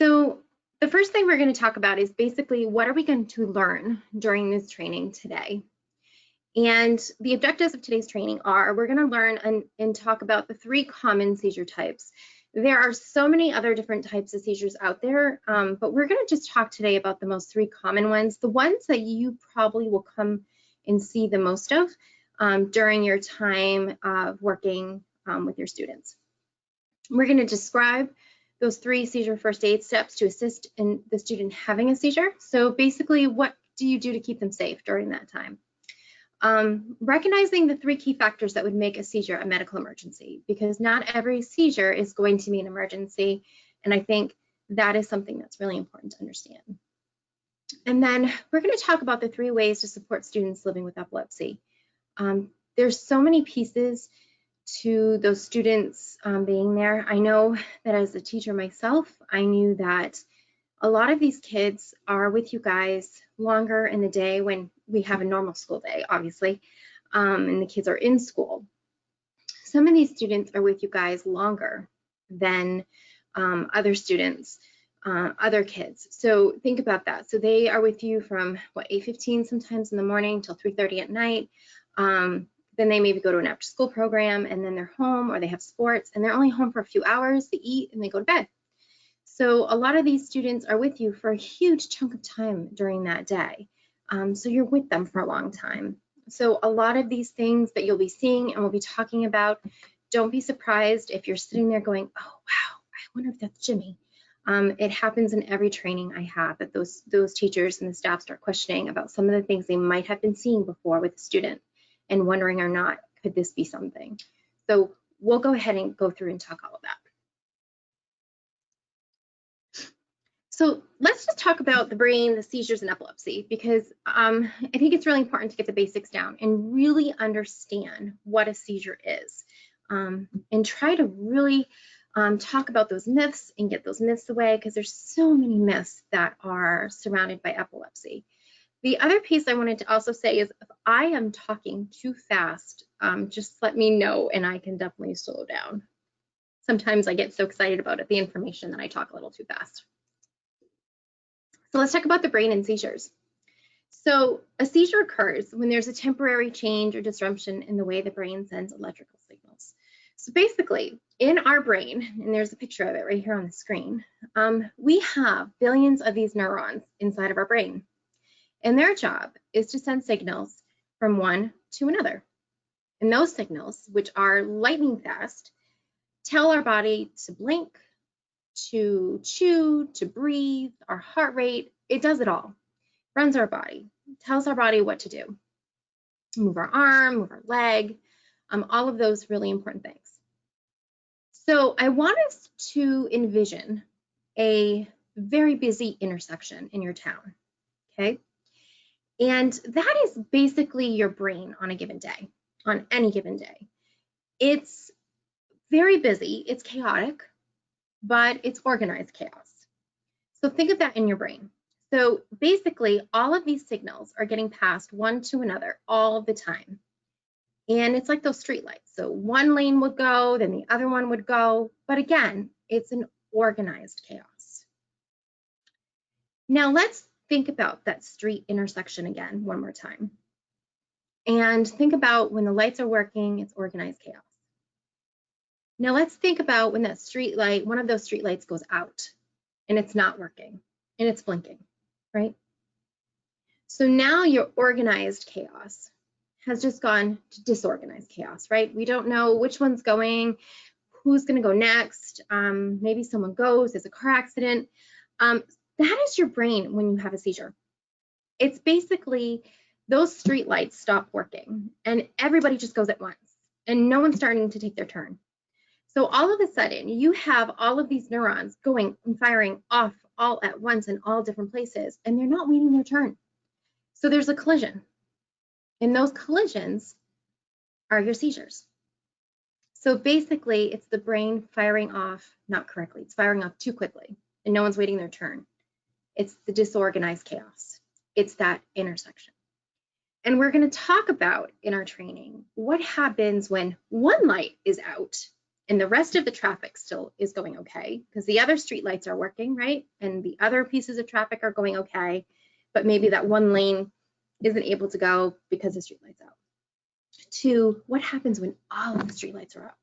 So the first thing we're going to talk about is basically what are we going to learn during this training today? And the objectives of today's training are we're going to learn and talk about the 3 common seizure types. There are so many other different types of seizures out there, but we're going to just talk today about the most 3 common ones, the ones that you probably will come and see the most of during your time of working with your students. We're going to describe those 3 seizure first aid steps to assist in the student having a seizure. So basically, what do you do to keep them safe during that time? Recognizing the 3 key factors that would make a seizure a medical emergency, because not every seizure is going to be an emergency, and I think that is something that's really important to understand. And then we're going to talk about the 3 ways to support students living with epilepsy. There's so many pieces to those students being there. I know that as a teacher myself, I knew that a lot of these kids are with you guys longer in the day when we have a normal school day, obviously, and the kids are in school. Some of these students are with you guys longer than other students, other kids. So think about that. So they are with you from, what, 8:15 sometimes in the morning till 3:30 at night. Then they maybe go to an after school program and then they're home, or they have sports and they're only home for a few hours, they eat and they go to bed. So a lot of these students are with you for a huge chunk of time during that day. So you're with them for a long time. So a lot of these things that you'll be seeing and we'll be talking about, don't be surprised if you're sitting there going, oh, wow, I wonder if that's Jimmy. It happens in every training I have that those teachers and the staff start questioning about some of the things they might have been seeing before with a student and wondering or not, could this be something? So we'll go ahead and go through and talk all of that. So let's just talk about the brain, the seizures, and epilepsy, because I think it's really important to get the basics down and really understand what a seizure is, and try to really talk about those myths and get those myths away, because there's so many myths that are surrounded by epilepsy. The other piece I wanted to also say is if I am talking too fast, just let me know and I can definitely slow down. Sometimes I get so excited about the information that I talk a little too fast. So let's talk about the brain and seizures. So a seizure occurs when there's a temporary change or disruption in the way the brain sends electrical signals. So basically, in our brain, and there's a picture of it right here on the screen, we have billions of these neurons inside of our brain. And their job is to send signals from one to another. And those signals, which are lightning fast, tell our body to blink, to chew, to breathe, our heart rate. It does it all. Runs our body, tells our body what to do. Move our arm, move our leg, all of those really important things. So I want us to envision a very busy intersection in your town, okay? And that is basically your brain on a given day, on any given day. It's very busy, it's chaotic, but it's organized chaos. So think of that in your brain. So basically, all of these signals are getting passed one to another all the time. And it's like those street lights. So one lane would go, then the other one would go. But again, it's an organized chaos. Now let's think about that street intersection again one more time. And think about when the lights are working, it's organized chaos. Now let's think about when that street light, one of those street lights goes out and it's not working and it's blinking, right? So now your organized chaos has just gone to disorganized chaos, right? We don't know which one's going, who's going to go next. Maybe someone goes, there's a car accident. That is your brain when you have a seizure. It's basically those street lights stop working and everybody just goes at once and no one's starting to take their turn. So all of a sudden you have all of these neurons going and firing off all at once in all different places and they're not waiting their turn. So there's a collision. And those collisions are your seizures. So basically, it's the brain firing off not correctly. It's firing off too quickly, and no one's waiting their turn. It's the disorganized chaos. It's that intersection. And we're going to talk about in our training what happens when one light is out and the rest of the traffic still is going okay because the other street lights are working, right? And the other pieces of traffic are going okay, but maybe that one lane isn't able to go because the street light's out. To what happens when all of the street lights are up?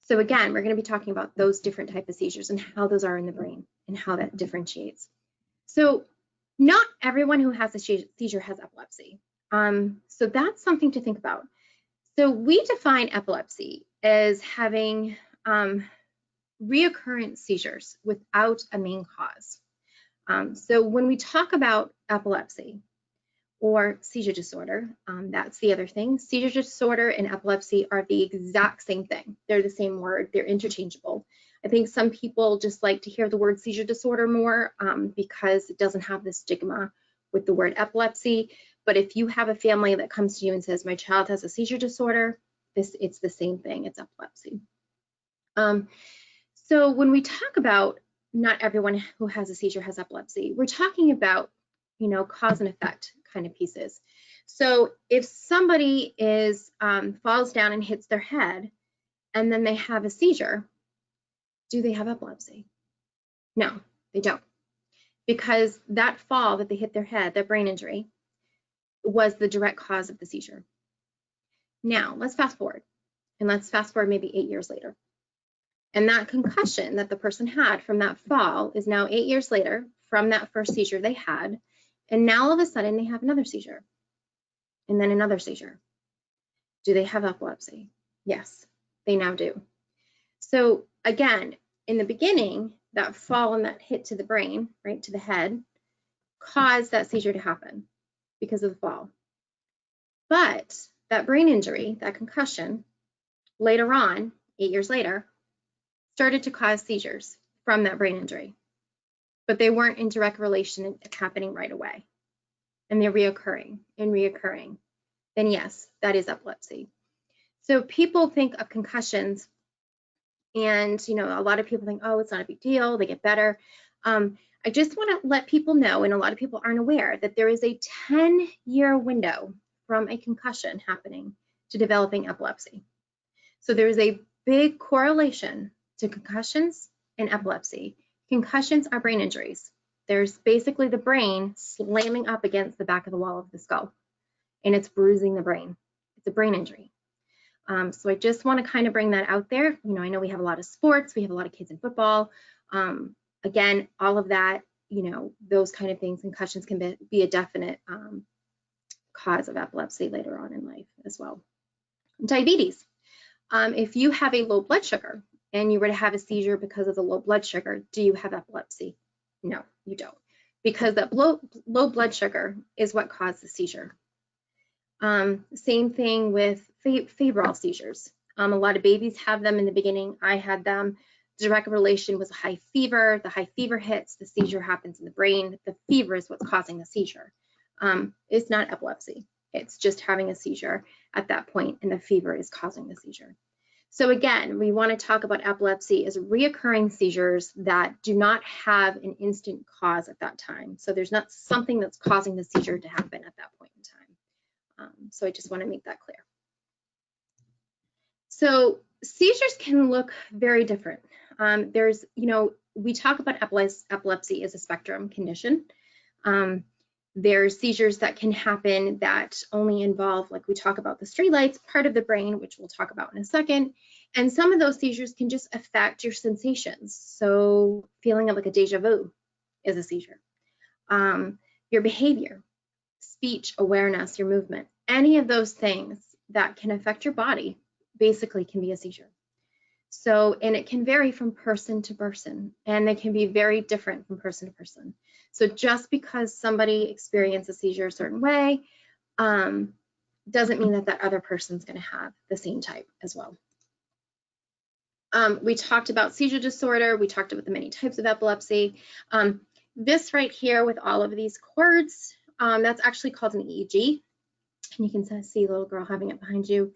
So again, we're going to be talking about those different types of seizures and how those are in the brain and how that differentiates. So not everyone who has a seizure has epilepsy. So that's something to think about. So we define epilepsy as having reoccurrent seizures without a main cause. So when we talk about epilepsy or seizure disorder, that's the other thing. Seizure disorder and epilepsy are the exact same thing. They're the same word, they're interchangeable. I think some people just like to hear the word seizure disorder more because it doesn't have the stigma with the word epilepsy. But if you have a family that comes to you and says, my child has a seizure disorder, it's the same thing, it's epilepsy. So when we talk about not everyone who has a seizure has epilepsy, we're talking about, you know, cause and effect kind of pieces. So if somebody is falls down and hits their head and then they have a seizure, do they have epilepsy? No, they don't. Because that fall that they hit their head, that brain injury, was the direct cause of the seizure. Now, let's fast forward. And let's fast forward maybe 8 years later. And that concussion that the person had from that fall is now 8 years later from that first seizure they had. And now all of a sudden they have another seizure. And then another seizure. Do they have epilepsy? Yes, they now do. So again, in the beginning, that fall and that hit to the brain, right, to the head, caused that seizure to happen because of the fall. But that brain injury, that concussion, later on, 8 years later, started to cause seizures from that brain injury. But they weren't in direct relation happening right away. And they're reoccurring and reoccurring. Then yes, that is epilepsy. So people think of concussions and, you know, a lot of people think, oh, it's not a big deal, they get better. I just want to let people know, and a lot of people aren't aware, that there is a 10-year window from a concussion happening to developing epilepsy. So there is a big correlation to concussions and epilepsy. Concussions are brain injuries. There's basically the brain slamming up against the back of the wall of the skull, and it's bruising the brain. It's a brain injury. So I just want to kind of bring that out there. You know, I know we have a lot of sports, we have a lot of kids in football. Again, all of that, you know, those kind of things, concussions can be a definite cause of epilepsy later on in life as well. Diabetes. If you have a low blood sugar and you were to have a seizure because of the low blood sugar, do you have epilepsy? No, you don't, because that low blood sugar is what caused the seizure. Same thing with febrile seizures. A lot of babies have them in the beginning. I had them. Direct relation was a high fever. The high fever hits, the seizure happens in the brain. The fever is what's causing the seizure. It's not epilepsy. It's just having a seizure at that point, and the fever is causing the seizure. So again, we want to talk about epilepsy as reoccurring seizures that do not have an instant cause at that time. So there's not something that's causing the seizure to happen at that point in time. So I just want to make that clear. So seizures can look very different. There's, you know, we talk about epilepsy as a spectrum condition. There's seizures that can happen that only involve, like we talk about the streetlights, part of the brain, which we'll talk about in a second. And some of those seizures can just affect your sensations. So feeling of like a deja vu is a seizure. Your behavior, speech, awareness, your movement, any of those things that can affect your body basically can be a seizure. So, and it can vary from person to person, and they can be very different from person to person. So just because somebody experiences a seizure a certain way doesn't mean that that other person's going to have the same type as well. We talked about seizure disorder. We talked about the many types of epilepsy. This right here with all of these cords, that's actually called an EEG. And you can see the little girl having it behind you.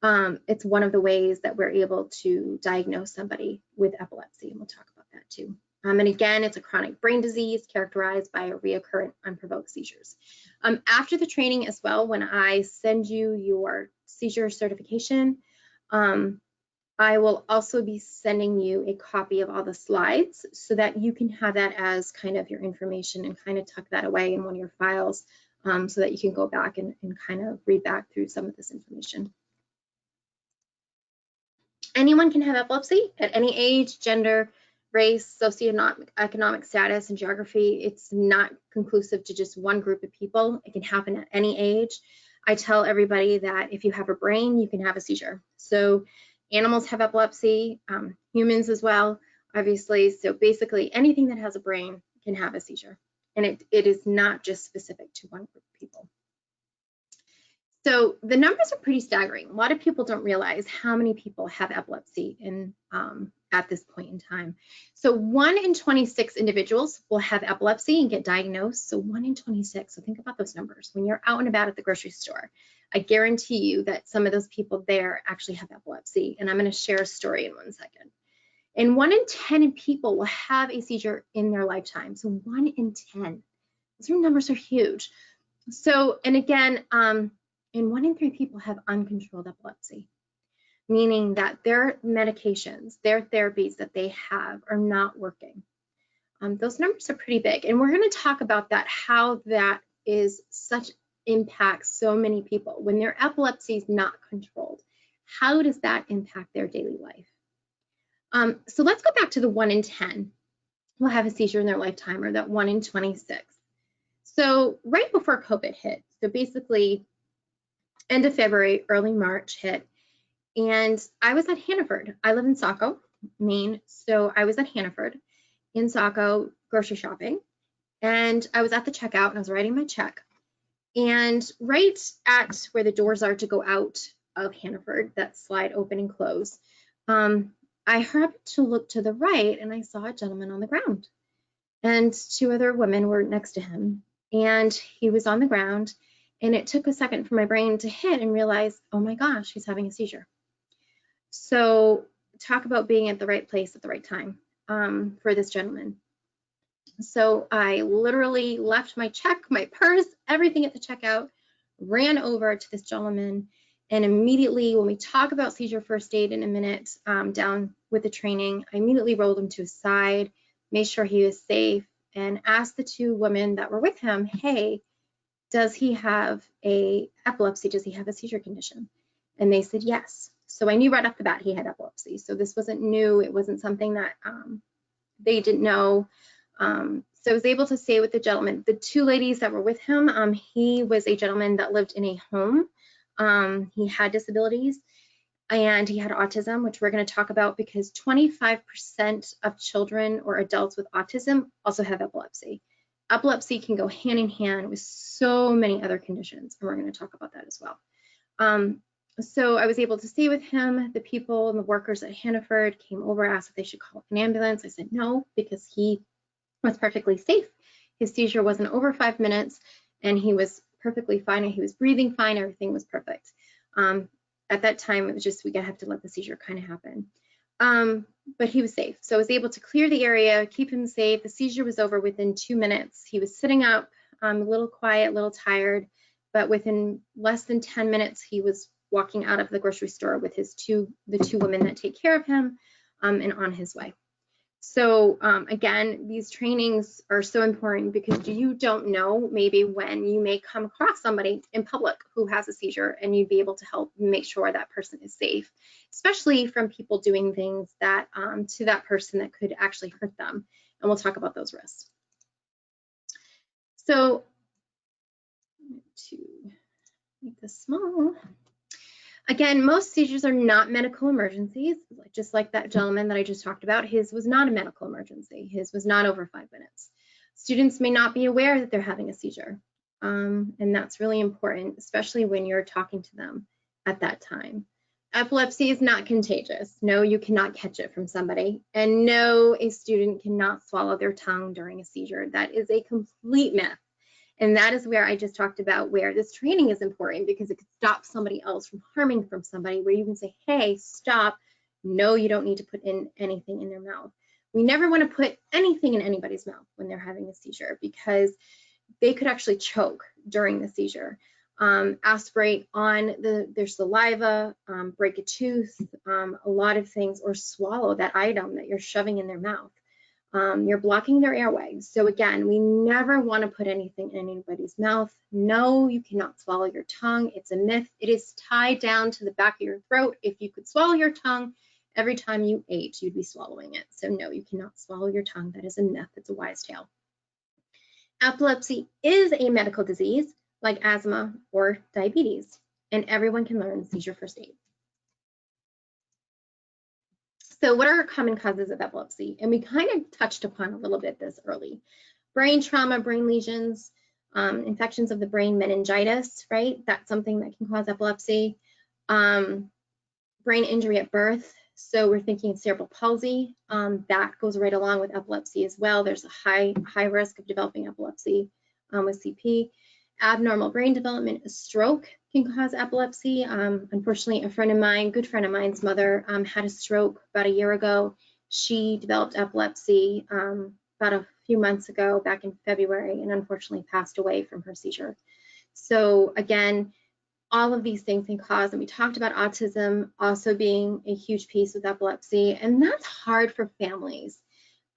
It's one of the ways that we're able to diagnose somebody with epilepsy, and we'll talk about that too. And again, it's a chronic brain disease characterized by recurrent unprovoked seizures. After the training as well, when I send you your seizure certification, I will also be sending you a copy of all the slides so that you can have that as kind of your information and kind of tuck that away in one of your files so that you can go back and kind of read back through some of this information. Anyone can have epilepsy at any age, gender, race, socioeconomic status, and geography. It's not conclusive to just one group of people. It can happen at any age. I tell everybody that if you have a brain, you can have a seizure. So animals have epilepsy, humans as well, obviously. So basically anything that has a brain can have a seizure. And it is not just specific to one group of people. So the numbers are pretty staggering. A lot of people don't realize how many people have epilepsy at this point in time. So 1 in 26 individuals will have epilepsy and get diagnosed. So 1 in 26. So think about those numbers. When you're out and about at the grocery store, I guarantee you that some of those people there actually have epilepsy. And I'm going to share a story in 1 second. And 1 in 10 people will have a seizure in their lifetime. So 1 in 10. Those numbers are huge. So, and again, and 1 in 3 people have uncontrolled epilepsy, meaning that their medications, their therapies that they have are not working. Those numbers are pretty big. And we're going to talk about that, how that is such impacts so many people. When their epilepsy is not controlled, how does that impact their daily life? So let's go back to the 1 in 10 will have a seizure in their lifetime, or that 1 in 26. So right before COVID hit, so basically end of February, early March hit, and I was at Hannaford. I live in Saco, Maine, so I was at Hannaford in Saco grocery shopping, and I was at the checkout and I was writing my check. And right at where the doors are to go out of Hannaford, that slide open and close, I happened to look to the right and I saw a gentleman on the ground, and 2 other women were next to him, and he was on the ground. And it took a second for my brain to hit and realize, oh my gosh, he's having a seizure. So talk about being at the right place at the right time for this gentleman. So I literally left my check, my purse, everything at the checkout, ran over to this gentleman, and immediately, when we talk about seizure first aid in a minute down with the training, I immediately rolled him to his side, made sure he was safe, and asked the 2 women that were with him, hey, does he have a epilepsy? Does he have a seizure condition? And they said yes. So I knew right off the bat he had epilepsy. So this wasn't new. It wasn't something that they didn't know. So I was able to stay with the gentleman. The 2 ladies that were with him, he was a gentleman that lived in a home. He had disabilities and he had autism, which we're going to talk about, because 25% of children or adults with autism also have epilepsy. Epilepsy can go hand in hand with so many other conditions, and we're going to talk about that as well. So I was able to stay with him. The people and the workers at Hannaford came over, asked if they should call an ambulance. I said no, because he was perfectly safe. His seizure wasn't over 5 minutes, and he was perfectly fine, and he was breathing fine. Everything was perfect. At that time, it was just we have to let the seizure kind of happen. But he was safe. So I was able to clear the area, keep him safe. The seizure was over within 2 minutes. He was sitting up, a little quiet, a little tired, but within less than 10 minutes, he was walking out of the grocery store with the 2 women that take care of him, and on his way. So again, these trainings are so important because you don't know maybe when you may come across somebody in public who has a seizure, and you'd be able to help make sure that person is safe, especially from people doing things that to that person that could actually hurt them. And we'll talk about those risks. So to make this small. Again, most seizures are not medical emergencies, just like that gentleman that I just talked about. His was not a medical emergency. His was not over 5 minutes. Students may not be aware that they're having a seizure, and that's really important, especially when you're talking to them at that time. Epilepsy is not contagious. No, you cannot catch it from somebody. And no, a student cannot swallow their tongue during a seizure. That is a complete myth. And that is where I just talked about where this training is important, because it could stop somebody else from harming from somebody, where you can say, hey, stop. No, you don't need to put in anything in their mouth. We never want to put anything in anybody's mouth when they're having a seizure, because they could actually choke during the seizure. aspirate on their saliva, break a tooth, a lot of things, or swallow that item that you're shoving in their mouth. You're blocking their airway. So again, we never want to put anything in anybody's mouth. No, you cannot swallow your tongue. It's a myth. It is tied down to the back of your throat. If you could swallow your tongue every time you ate, you'd be swallowing it. So no, you cannot swallow your tongue. That is a myth. It's a wise tale. Epilepsy is a medical disease like asthma or diabetes, and everyone can learn seizure first aid. So what are common causes of epilepsy? And we kind of touched upon a little bit this early. Brain trauma, brain lesions, infections of the brain, meningitis, right? That's something that can cause epilepsy. Brain injury at birth. So we're thinking cerebral palsy. That goes right along with epilepsy as well. There's a high risk of developing epilepsy with CP. Abnormal brain development, a stroke can cause epilepsy. Unfortunately, a friend of mine, good friend of mine's mother had a stroke about a year ago. She developed epilepsy about a few months ago, back in February, and unfortunately passed away from her seizure. So again, all of these things can cause, and we talked about autism also being a huge piece with epilepsy, and that's hard for families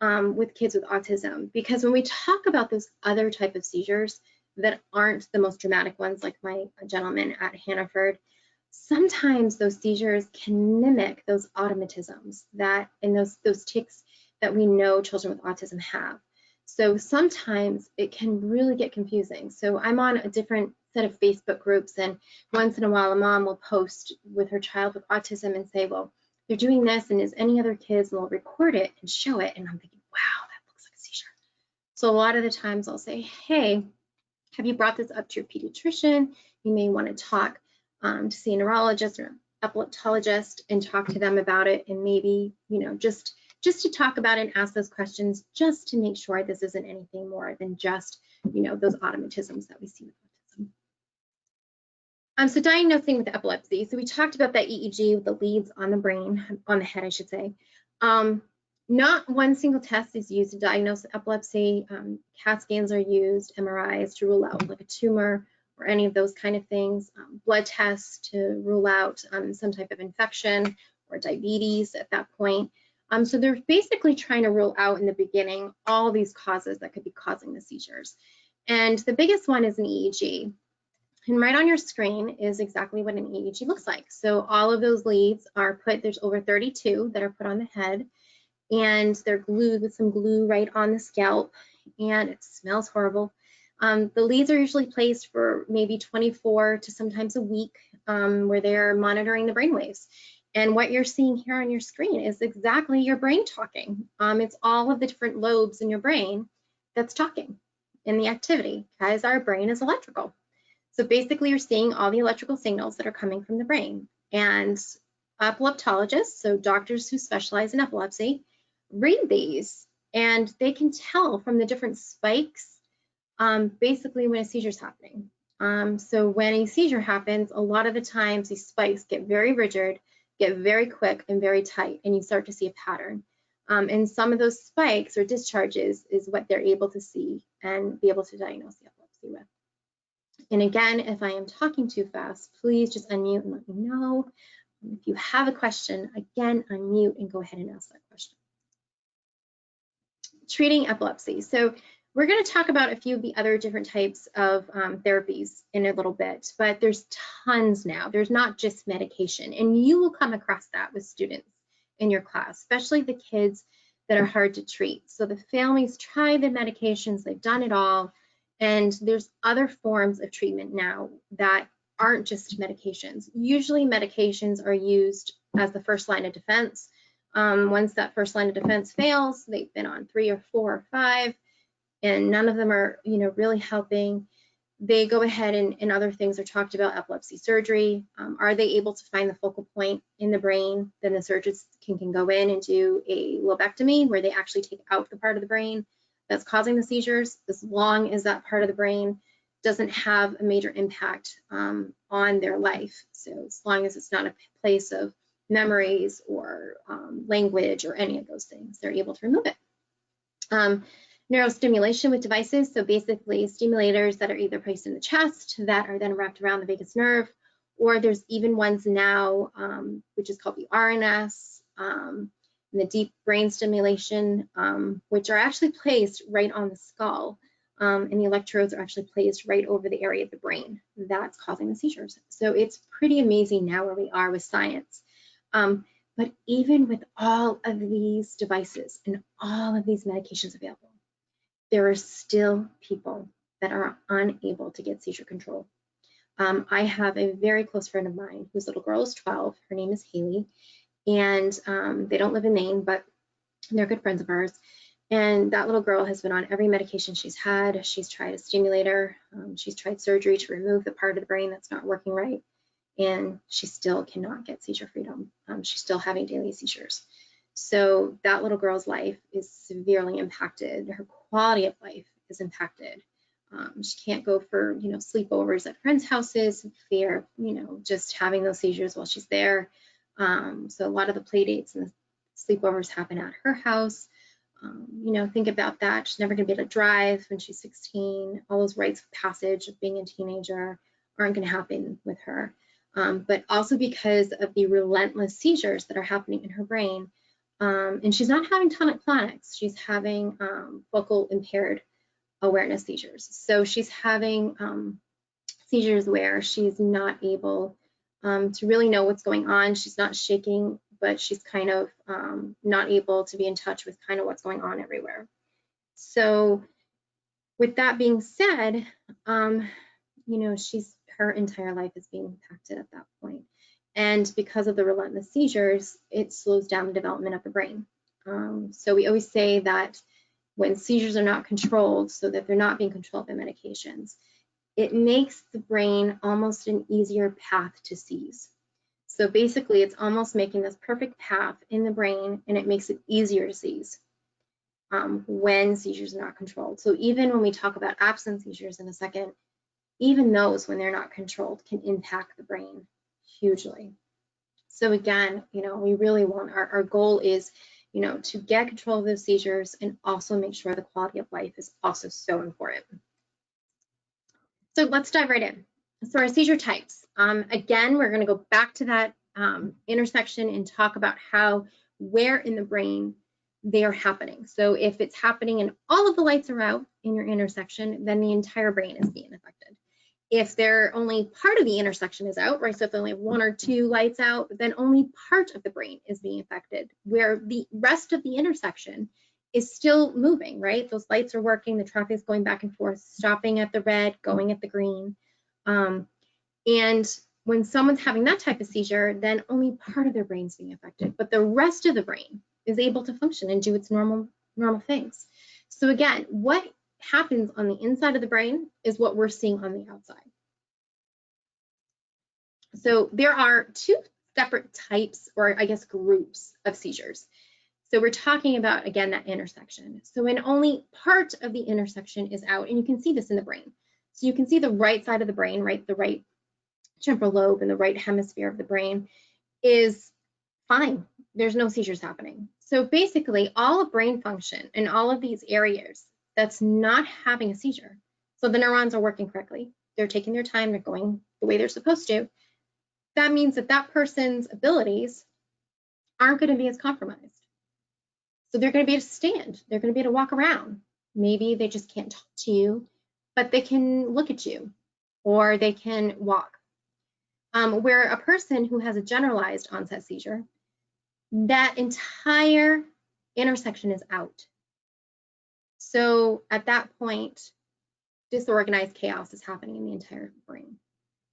with kids with autism, because when we talk about those other type of seizures that aren't the most dramatic ones, like my gentleman at Hannaford, sometimes those seizures can mimic those automatisms that, and those tics that we know children with autism have. So sometimes it can really get confusing. So I'm on a different set of Facebook groups, and once in a while a mom will post with her child with autism and say, well, they're doing this, and is any other kids, and they'll record it and show it, and I'm thinking, wow, that looks like a seizure. So a lot of the times I'll say, hey, have you brought this up to your pediatrician? You may want to talk to see a neurologist or epileptologist and talk to them about it, and maybe, you know, just to talk about it and ask those questions, just to make sure this isn't anything more than just, you know, those automatisms that we see with autism. So diagnosing with epilepsy. So we talked about that EEG with the leads on the brain, on the head, I should say. Not one single test is used to diagnose epilepsy. CAT scans are used, MRIs to rule out like a tumor or any of those kind of things. Blood tests to rule out some type of infection or diabetes at that point. So they're basically trying to rule out in the beginning all these causes that could be causing the seizures. And the biggest one is an EEG. And right on your screen is exactly what an EEG looks like. So all of those leads are put, there's over 32 that are put on the head, and they're glued with some glue right on the scalp, and it smells horrible. The leads are usually placed for maybe 24 to sometimes a week, where they're monitoring the brain waves. And what you're seeing here on your screen is exactly your brain talking. It's all of the different lobes in your brain that's talking in the activity, because our brain is electrical. So basically you're seeing all the electrical signals that are coming from the brain. And epileptologists, so doctors who specialize in epilepsy, read these, and they can tell from the different spikes basically when a seizure is happening. So when a seizure happens, a lot of the times these spikes get very rigid, get very quick and very tight, and you start to see a pattern. And some of those spikes or discharges is what they're able to see and be able to diagnose the epilepsy with. And again, if I am talking too fast, please just unmute and let me know. If you have a question, again, unmute and go ahead and ask that question. Treating epilepsy. So we're going to talk about a few of the other different types of therapies in a little bit, but there's tons now. There's not just medication, and you will come across that with students in your class, especially the kids that are hard to treat. So the families try the medications, they've done it all, and there's other forms of treatment now that aren't just medications. Usually medications are used as the first line of defense. Once that first line of defense fails, they've been on 3 or 4 or 5, and none of them are, you know, really helping. They go ahead and other things are talked about, epilepsy surgery. Are they able to find the focal point in the brain? Then the surgeons can go in and do a lobectomy, where they actually take out the part of the brain that's causing the seizures, as long as that part of the brain doesn't have a major impact on their life. So as long as it's not a place of memories or language or any of those things, they're able to remove it. Neurostimulation with devices, so basically stimulators that are either placed in the chest that are then wrapped around the vagus nerve, or there's even ones now, which is called the RNS, and the deep brain stimulation, which are actually placed right on the skull, and the electrodes are actually placed right over the area of the brain that's causing the seizures. So it's pretty amazing now where we are with science. But even with all of these devices and all of these medications available, there are still people that are unable to get seizure control. I have a very close friend of mine whose little girl is 12. Her name is Haley, and they don't live in Maine, but they're good friends of ours. And that little girl has been on every medication she's had. She's tried a stimulator. She's tried surgery to remove the part of the brain that's not working right, and she still cannot get seizure freedom. She's still having daily seizures. So that little girl's life is severely impacted. Her quality of life is impacted. She can't go for, sleepovers at friends' houses, fear, just having those seizures while she's there. So a lot of the play dates and the sleepovers happen at her house. Think about that. She's never going to be able to drive when she's 16. All those rites of passage of being a teenager aren't going to happen with her. But also because of the relentless seizures that are happening in her brain. And she's not having tonic-clonics. She's having focal impaired awareness seizures. So she's having seizures where she's not able to really know what's going on. She's not shaking, but she's kind of not able to be in touch with kind of what's going on everywhere. So with that being said, her entire life is being impacted at that point. And because of the relentless seizures, it slows down the development of the brain. So we always say that when seizures are not controlled, so that they're not being controlled by medications, it makes the brain almost an easier path to seize. So basically, it's almost making this perfect path in the brain, and it makes it easier to seize when seizures are not controlled. So even when we talk about absent seizures in a second, even those, when they're not controlled, can impact the brain hugely. So again, we really want, our goal is, to get control of those seizures and also make sure the quality of life is also so important. So let's dive right in. So our seizure types. Again, we're going to go back to that intersection and talk about where in the brain they are happening. So if it's happening and all of the lights are out in your intersection, then the entire brain is being affected. If only part of the intersection is out, right? So if they only have one or two lights out, then only part of the brain is being affected, where the rest of the intersection is still moving, right? Those lights are working, the traffic is going back and forth, stopping at the red, going at the green. And when someone's having that type of seizure, then only part of their brain's being affected, but the rest of the brain is able to function and do its normal things. So again, what happens on the inside of the brain is what we're seeing on the outside. So there are two separate types, or I guess groups, of seizures. So we're talking about, again, that intersection. So when only part of the intersection is out, and you can see this in the brain. So you can see the right side of the brain, right, the right temporal lobe and the right hemisphere of the brain is fine. There's no seizures happening. So basically, all of brain function in all of these areas that's not having a seizure. So the neurons are working correctly. They're taking their time. They're going the way they're supposed to. That means that that person's abilities aren't going to be as compromised. So they're going to be able to stand. They're going to be able to walk around. Maybe they just can't talk to you, but they can look at you, or they can walk. Where a person who has a generalized onset seizure, that entire intersection is out. So at that point, disorganized chaos is happening in the entire brain.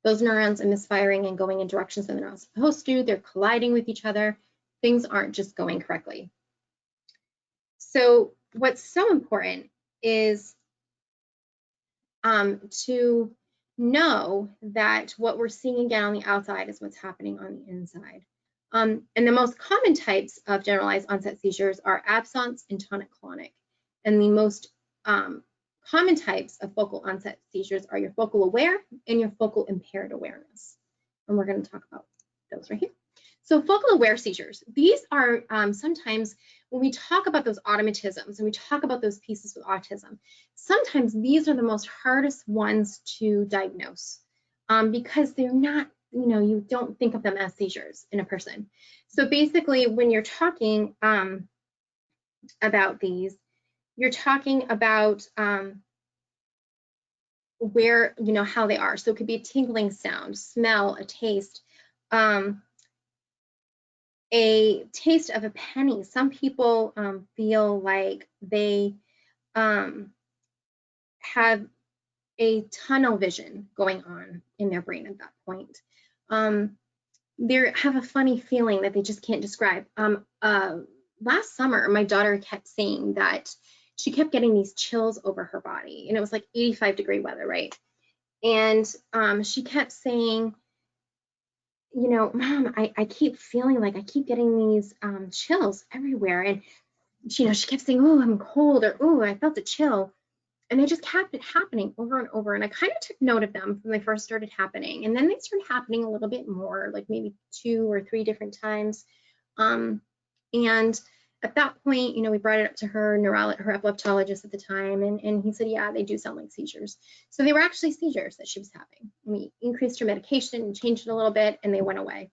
Those neurons are misfiring and going in directions that they're not supposed to. They're colliding with each other. Things aren't just going correctly. So what's so important is to know that what we're seeing again on the outside is what's happening on the inside. And the most common types of generalized onset seizures are absence and tonic-clonic. And the most common types of focal onset seizures are your focal aware and your focal impaired awareness. And we're going to talk about those right here. So focal aware seizures, these are sometimes when we talk about those automatisms and we talk about those pieces with autism, sometimes these are the most hardest ones to diagnose because they're not, you know, you don't think of them as seizures in a person. So basically when you're talking about these, you're talking about where, you know, how they are. So it could be a tingling sound, smell, a taste of a penny. Some people feel like they have a tunnel vision going on in their brain at that point. They have a funny feeling that they just can't describe. Last summer, my daughter kept saying that she kept getting these chills over her body, and it was like 85-degree weather, right? And she kept saying, you know, Mom, I keep feeling like I keep getting these chills everywhere. And you know, she kept saying, oh, I'm cold, or oh, I felt a chill. And they just kept happening over and over. And I kind of took note of them when they first started happening. And then they started happening a little bit more, like maybe 2 or 3 different times. And at that point, you know, we brought it up to her epileptologist at the time, and he said, yeah, they do sound like seizures. So they were actually seizures that she was having. We increased her medication and changed it a little bit, and they went away.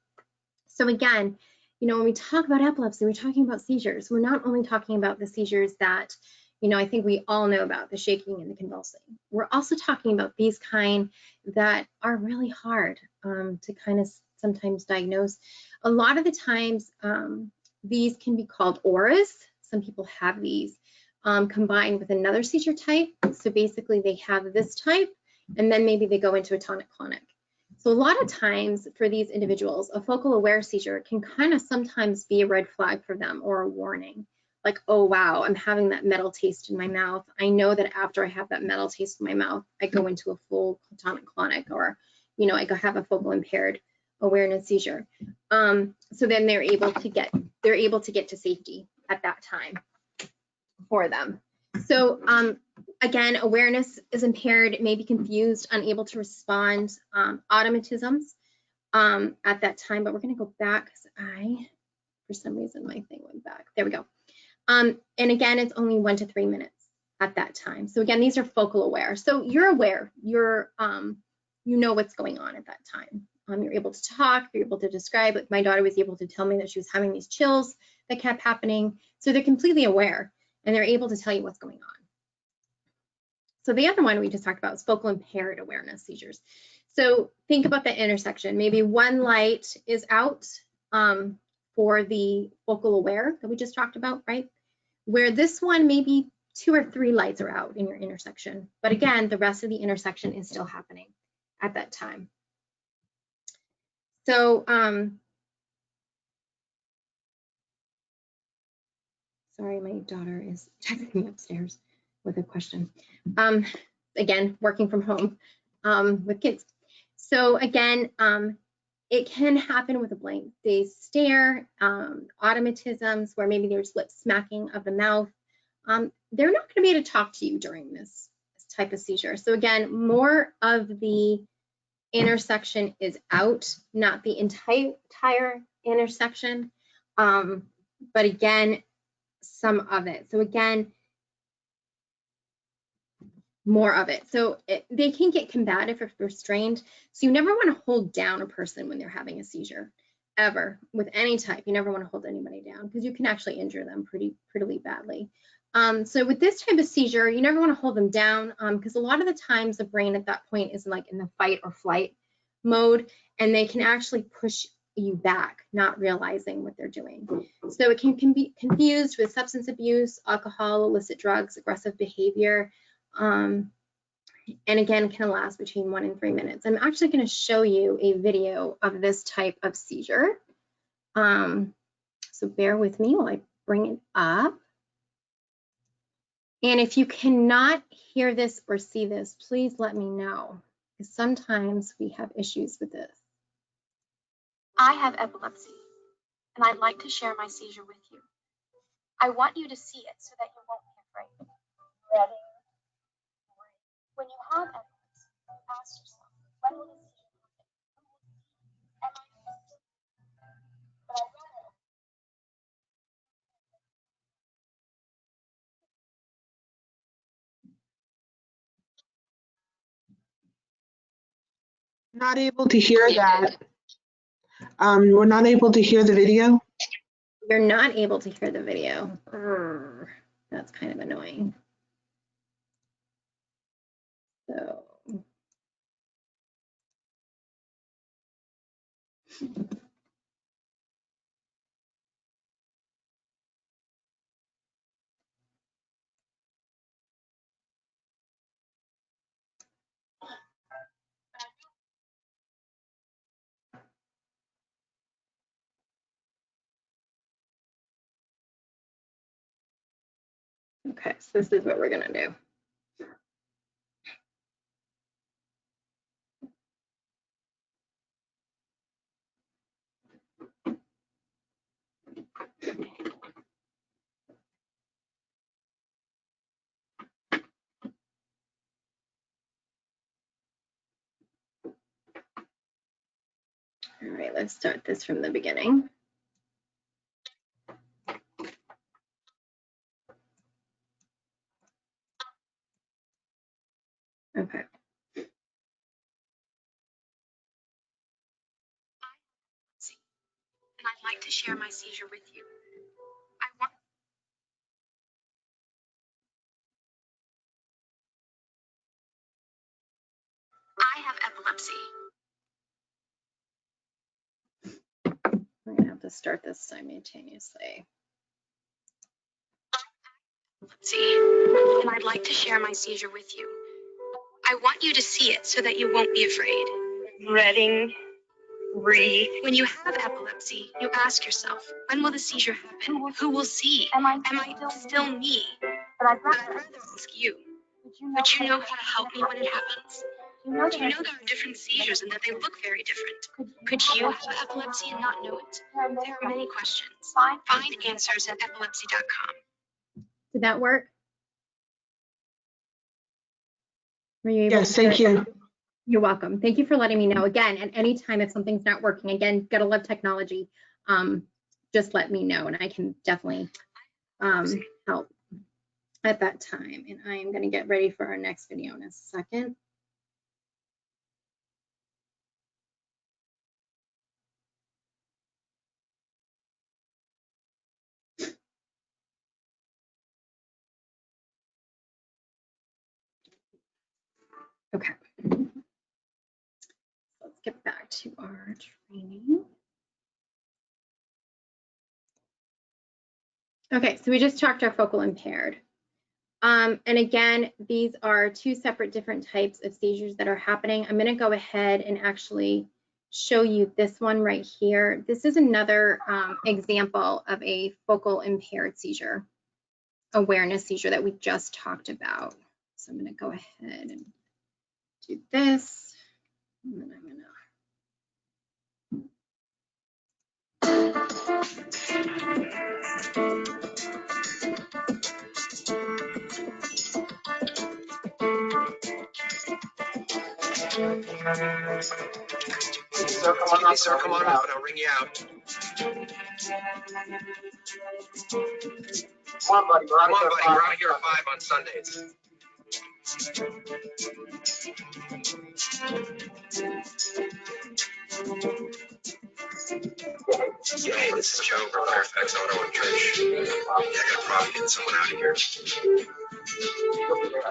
So again, you know, when we talk about epilepsy, we're talking about seizures. We're not only talking about the seizures that, you know, I think we all know about, the shaking and the convulsing. We're also talking about these kind that are really hard to kind of sometimes diagnose. A lot of the times, these can be called auras. Some people have these combined with another seizure type. So basically they have this type, and then maybe they go into a tonic-clonic. So a lot of times for these individuals, a focal aware seizure can kind of sometimes be a red flag for them or a warning. Like, oh, wow, I'm having that metal taste in my mouth. I know that after I have that metal taste in my mouth, I go into a full tonic-clonic, or, you know, I have a focal impaired awareness seizure. So then they're able to get to safety at that time for them. So again, awareness is impaired, it may be confused, unable to respond, automatisms at that time. But we're going to go back because for some reason, my thing went back. There we go. And again, it's only 1 to 3 minutes at that time. So again, these are focal aware. So you're aware, you're you know what's going on at that time. You're able to talk, you're able to describe. Like my daughter was able to tell me that she was having these chills that kept happening. So they're completely aware, and they're able to tell you what's going on. So the other one we just talked about is focal impaired awareness seizures. So think about the intersection. Maybe one light is out for the focal aware that we just talked about, right? Where this one, maybe 2 or 3 lights are out in your intersection. But again, the rest of the intersection is still happening at that time. So, sorry, my daughter is texting me upstairs with a question. Again, working from home with kids. So again, it can happen with a blank dazed stare, automatisms where maybe there's lip smacking of the mouth. They're not going to be able to talk to you during this type of seizure. So again, more of the intersection is out, not the entire intersection, but again, some of it. So again, more of it. So they can get combative if restrained. So you never want to hold down a person when they're having a seizure, ever, with any type. You never want to hold anybody down because you can actually injure them pretty badly. So with this type of seizure, you never want to hold them down because a lot of the times the brain at that point is like in the fight or flight mode, and they can actually push you back, not realizing what they're doing. So it can be confused with substance abuse, alcohol, illicit drugs, aggressive behavior, and again, can last between 1 and 3 minutes. I'm actually going to show you a video of this type of seizure. So bear with me while I bring it up. And if you cannot hear this or see this, please let me know, because sometimes we have issues with this. I have epilepsy, and I'd like to share my seizure with you. I want you to see it so that you won't be afraid. Ready? When you have epilepsy, ask yourself, when will the seizure happen? Am I hurt? But Not able to hear that. We're not able to hear the video. You're not able to hear the video. That's kind of annoying. So. Okay, so this is what we're gonna do. All right, let's start this from the beginning. Okay. And I'd like to share my seizure with you. I have epilepsy. We're gonna have to start this simultaneously. And I'd like to share my seizure with you. I want you to see it so that you won't be afraid. Breathing, breathe. When you have epilepsy, you ask yourself, when will the seizure happen? Who will see? Am I still me? But I'd rather ask you. Would you know how to help me when it happens? Do you know there are different seizures and that they look very different? Could you have epilepsy and not know it? There are many questions. Find answers at epilepsy.com. Did that work? Were you able Yes, thank you. You're welcome. Thank you for letting me know. Again, at any time if something's not working, again, gotta love technology. Just let me know and I can definitely help at that time. And I am gonna get ready for our next video in a second. Okay. Let's get back to our training. Okay, so we just talked our focal impaired. And again, these are two separate different types of seizures that are happening. I'm going to go ahead and actually show you this one right here. This is another example of a focal impaired seizure, awareness seizure that we just talked about. So I'm going to go ahead and do this. And then I'm going to Sir, come on out. I'll ring you out. Come on, buddy. We're out here at 5 on Sundays. Hey, this is Joe from Fairfax Auto and Trish. Yeah, I got a problem getting someone out of here.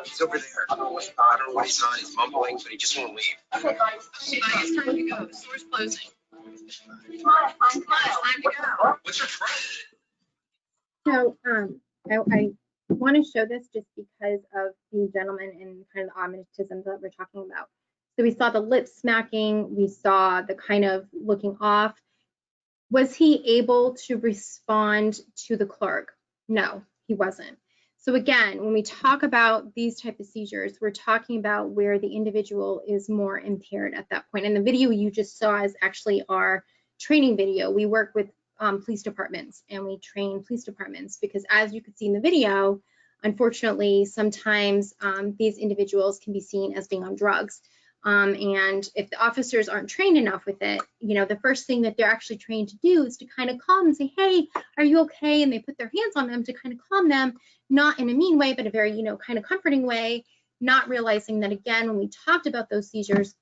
He's over there. I don't know what he's on. He's mumbling, but he just won't leave. Okay, bye. Hey, bye. It's time to go. The store's closing. Come on, it's time to go. What's your problem? So I want to show this just because of the gentleman and kind of the omnitism that we're talking about. So we saw the lip smacking, we saw the kind of looking off. Was he able to respond to the clerk? No, he wasn't. So again, when we talk about these type of seizures, we're talking about where the individual is more impaired at that point. And the video you just saw is actually our training video. We work with police departments and we train police departments because as you could see in the video, unfortunately, sometimes these individuals can be seen as being on drugs. And if the officers aren't trained enough with it, you know, the first thing that they're actually trained to do is to kind of calm and say, hey, are you okay? And they put their hands on them to kind of calm them, not in a mean way, but a very, you know, kind of comforting way, not realizing that, again, when we talked about those seizures,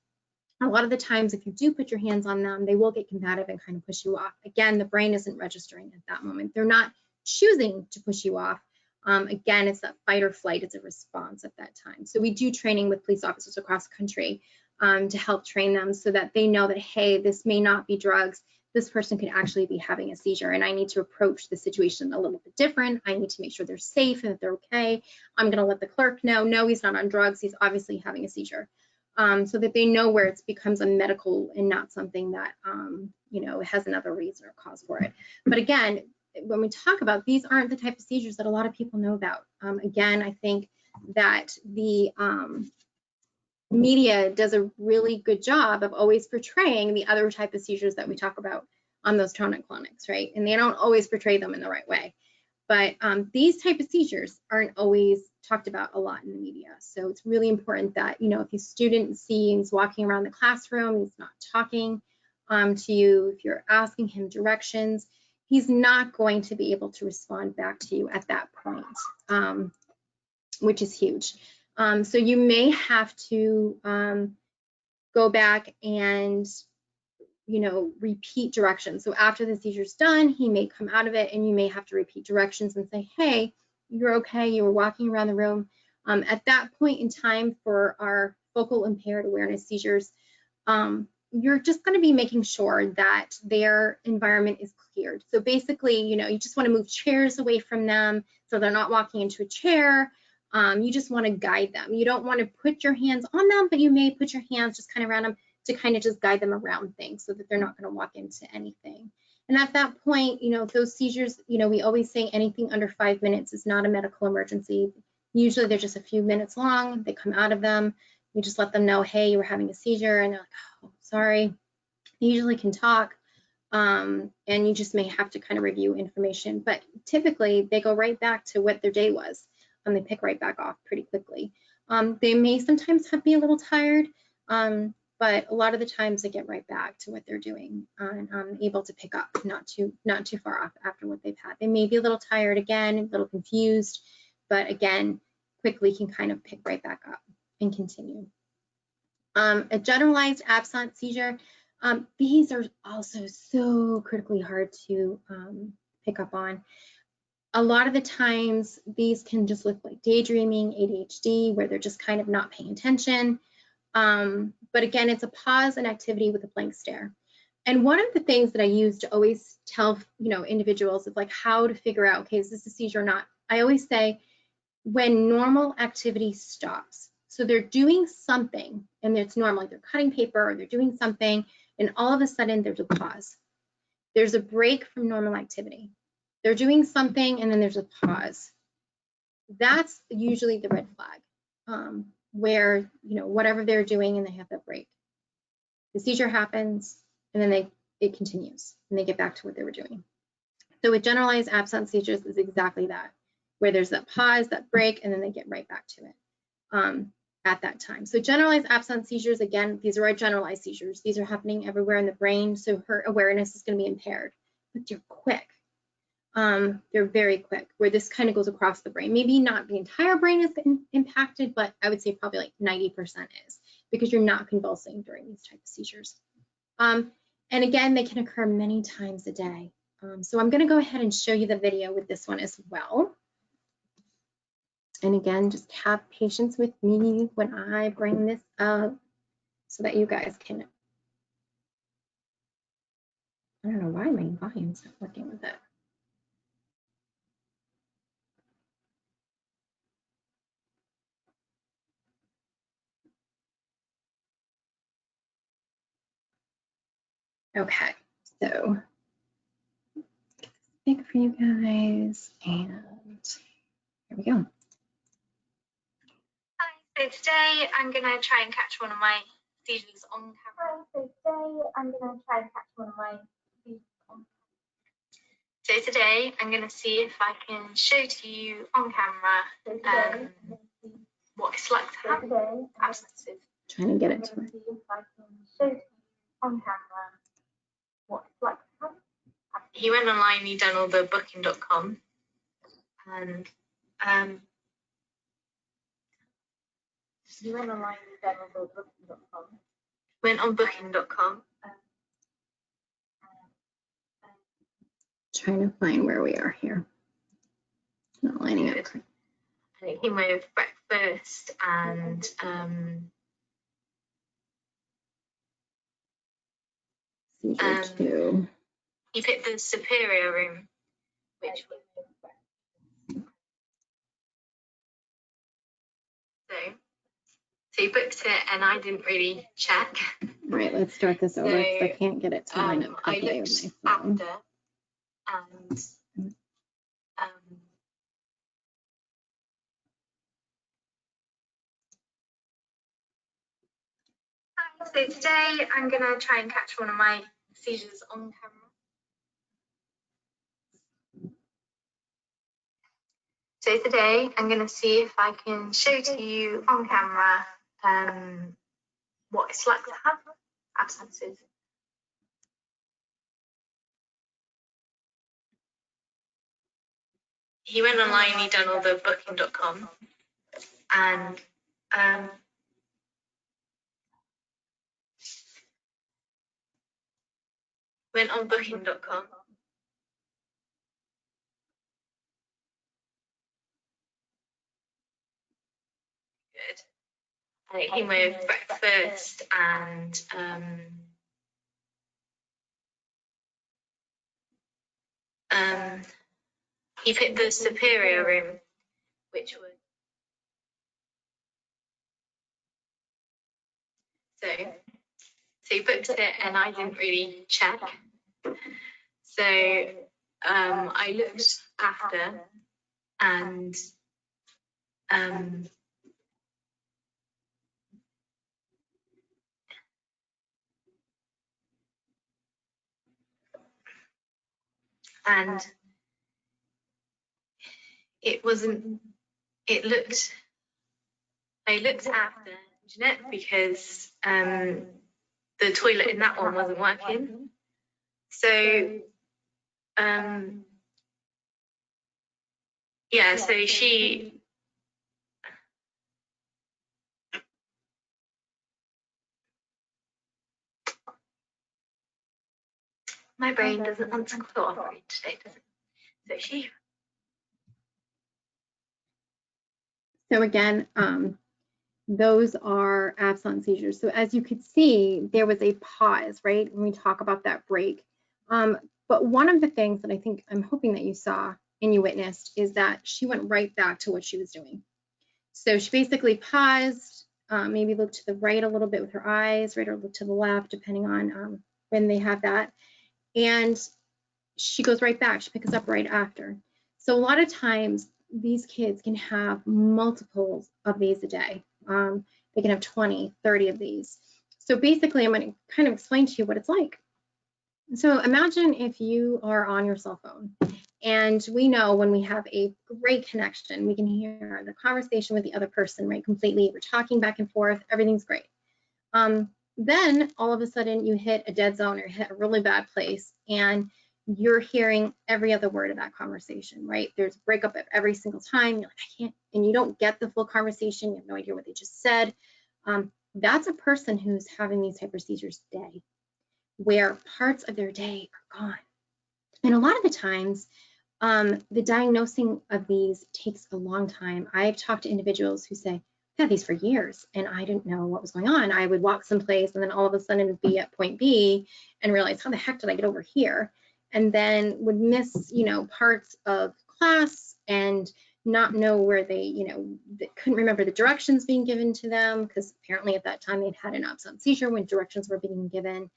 A lot of the times, if you do put your hands on them, they will get combative and kind of push you off. Again, the brain isn't registering at that moment. They're not choosing to push you off. Again, it's that fight or flight. It's a response at that time. So we do training with police officers across the country to help train them so that they know that, hey, this may not be drugs. This person could actually be having a seizure, and I need to approach the situation a little bit different. I need to make sure they're safe and that they're okay. I'm going to let the clerk know, no, he's not on drugs. He's obviously having a seizure. So that they know where it becomes a medical and not something that, you know, has another reason or cause for it. But again, when we talk about, these aren't the type of seizures that a lot of people know about. Again, I think that the media does a really good job of always portraying the other type of seizures that we talk about on those tonic-clonics, right? And they don't always portray them in the right way. But these type of seizures aren't always talked about a lot in the media. So it's really important that, you know, if your student sees walking around the classroom, he's not talking to you, if you're asking him directions, he's not going to be able to respond back to you at that point, which is huge. So you may have to go back and, you know, repeat directions. So after the seizure's done, he may come out of it and you may have to repeat directions and say, hey, you're okay, you were walking around the room. At that point in time for our focal impaired awareness seizures, you're just going to be making sure that their environment is cleared. So basically, you know, you just want to move chairs away from them so they're not walking into a chair. You just want to guide them. You don't want to put your hands on them, but you may put your hands just kind of around them to kind of just guide them around things so that they're not going to walk into anything. And at that point, you know, those seizures, you know, we always say anything under 5 minutes is not a medical emergency. Usually they're just a few minutes long. They come out of them. You just let them know, hey, you were having a seizure, and they're like, oh, sorry. They usually can talk, and you just may have to kind of review information. But typically, they go right back to what their day was, and they pick right back off pretty quickly. They may sometimes be a little tired, but a lot of the times they get right back to what they're doing and able to pick up, not too far off after what they've had. They may be a little tired again, a little confused, but again, quickly can kind of pick right back up and continue. A generalized absence seizure, these are also so critically hard to pick up on. A lot of the times, these can just look like daydreaming, ADHD, where they're just kind of not paying attention. But again, it's a pause in activity with a blank stare. And one of the things that I use to always tell, you know, individuals is like how to figure out, okay, is this a seizure or not? I always say when normal activity stops. So they're doing something and it's normal, like they're cutting paper or they're doing something, and all of a sudden there's a pause. There's a break from normal activity. They're doing something and then there's a pause. That's usually the red flag, where, you know, whatever they're doing and they have that break. The seizure happens and then it continues and they get back to what they were doing. So with generalized absence seizures is exactly that, where there's that pause, that break, and then they get right back to it at that time. So generalized absence seizures, again, these are our generalized seizures. These are happening everywhere in the brain, so her awareness is going to be impaired, but they're quick. They're very quick, where this kind of goes across the brain. Maybe not the entire brain is impacted, but I would say probably like 90% is, because you're not convulsing during these types of seizures. And again, they can occur many times a day. So I'm going to go ahead and show you the video with this one as well. And again, just have patience with me when I bring this up so that you guys can, I don't know why my volume's not working with it. Okay, so big for you guys, and here we go. Hi, so today I'm going to try and catch one of my seizures on camera. So today I'm going to see if I can show to you on camera what it's like to have absences. Trying to get it to it. He went online, he done all the booking.com, and Went on booking.com. Trying to find where we are here. Not lining up. And it came with breakfast and Seizure 2. he picked the superior room, which was so he booked it, and I didn't really check. Right, let's start this over because I can't get it to line up I correctly looked with my phone. after, and so today I'm gonna try and catch one of my seizures on camera. So today I'm gonna see if I can show to you on camera what it's like to have absences. He went online, he done all the booking.com, and went on booking.com. Good. And it came with breakfast and he picked the superior room, which was so he booked it, and I didn't really check. So I looked after, and it wasn't. I looked after Jeanette because the toilet in that one wasn't working. So yeah, so she my brain doesn't want to cooperate today, does it? So she So again, those are absent seizures. So as you could see, there was a pause, right, when we talk about that break. But one of the things that I'm hoping that you saw and you witnessed is that she went right back to what she was doing. So she basically paused, maybe looked to the right a little bit with her eyes, right, or looked to the left, depending on when they have that. And she goes right back. She picks up right after. So a lot of times, these kids can have multiples of these a day. They can have 20, 30 of these. So basically, I'm going to kind of explain to you what it's like. So imagine if you are on your cell phone, and we know when we have a great connection, we can hear the conversation with the other person, right, completely. We're talking back and forth, everything's great. Then all of a sudden you hit a dead zone or hit a really bad place, and you're hearing every other word of that conversation, right? There's breakup every single time. You're like, I can't, and you don't get the full conversation. You have no idea what they just said. That's a person who's having these type of seizures today, where parts of their day are gone. And a lot of the times, the diagnosing of these takes a long time. I've talked to individuals who say, I've had these for years and I didn't know what was going on. I would walk someplace and then all of a sudden be at point B and realize, how the heck did I get over here? And then would miss, parts of class and not know where they, they couldn't remember the directions being given to them, because apparently at that time they'd had an absent seizure when directions were being given.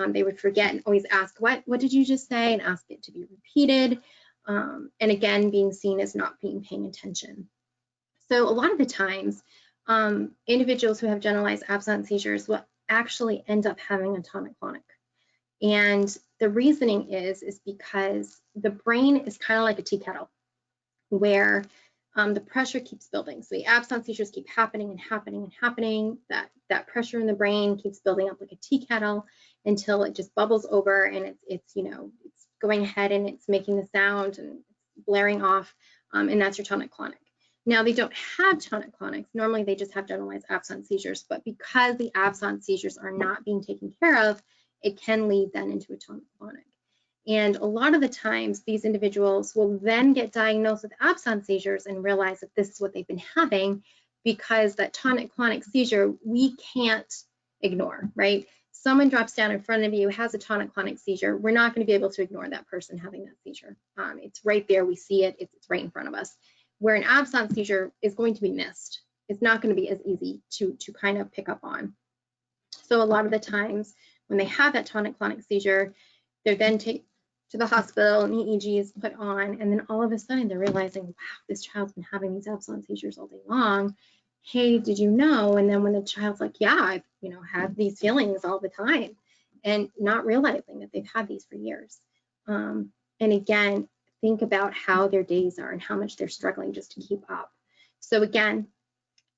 They would forget and always ask, what did you just say? And ask it to be repeated. And again, being seen as not paying attention. So a lot of the times, individuals who have generalized absent seizures will actually end up having a tonic-clonic. And the reasoning is because the brain is kind of like a tea kettle, where the pressure keeps building. So the absent seizures keep happening and happening and happening. That pressure in the brain keeps building up like a tea kettle until it just bubbles over, and it's going ahead and it's making the sound and blaring off, and that's your tonic-clonic. Now they don't have tonic-clonics. Normally they just have generalized absence seizures, but because the absence seizures are not being taken care of, it can lead then into a tonic-clonic. And a lot of the times these individuals will then get diagnosed with absence seizures and realize that this is what they've been having, because that tonic-clonic seizure we can't ignore, right? Someone drops down in front of you, has a tonic-clonic seizure, we're not going to be able to ignore that person having that seizure. It's right there, we see it, it's right in front of us. Where an absence seizure is going to be missed. It's not going to be as easy to kind of pick up on. So a lot of the times when they have that tonic-clonic seizure, they're then taken to the hospital and EEG is put on, and then all of a sudden they're realizing, wow, this child's been having these absence seizures all day long. Hey, did you know? And then when the child's like, yeah, I've had these feelings all the time, and not realizing that they've had these for years. And again, think about how their days are and how much they're struggling just to keep up. So again,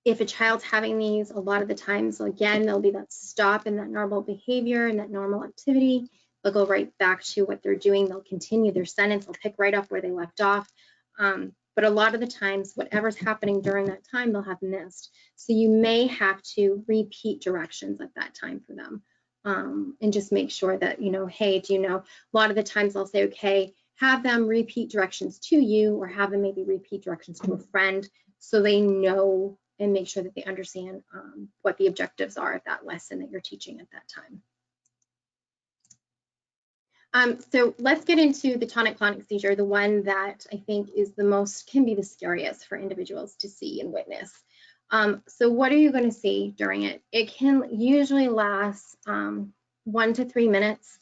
if a child's having these, a lot of the times, again, there'll be that stop in that normal behavior and that normal activity. They'll go right back to what they're doing. They'll continue their sentence. They'll pick right up where they left off. But a lot of the times, whatever's happening during that time, they'll have missed. So you may have to repeat directions at that time for them, and just make sure that, hey, do you know, a lot of the times I'll say, okay, have them repeat directions to you, or have them maybe repeat directions to a friend so they know and make sure that they understand what the objectives are of that lesson that you're teaching at that time. So let's get into the tonic-clonic seizure, the one that I think is can be the scariest for individuals to see and witness. So what are you going to see during it? It can usually last 1 to 3 minutes.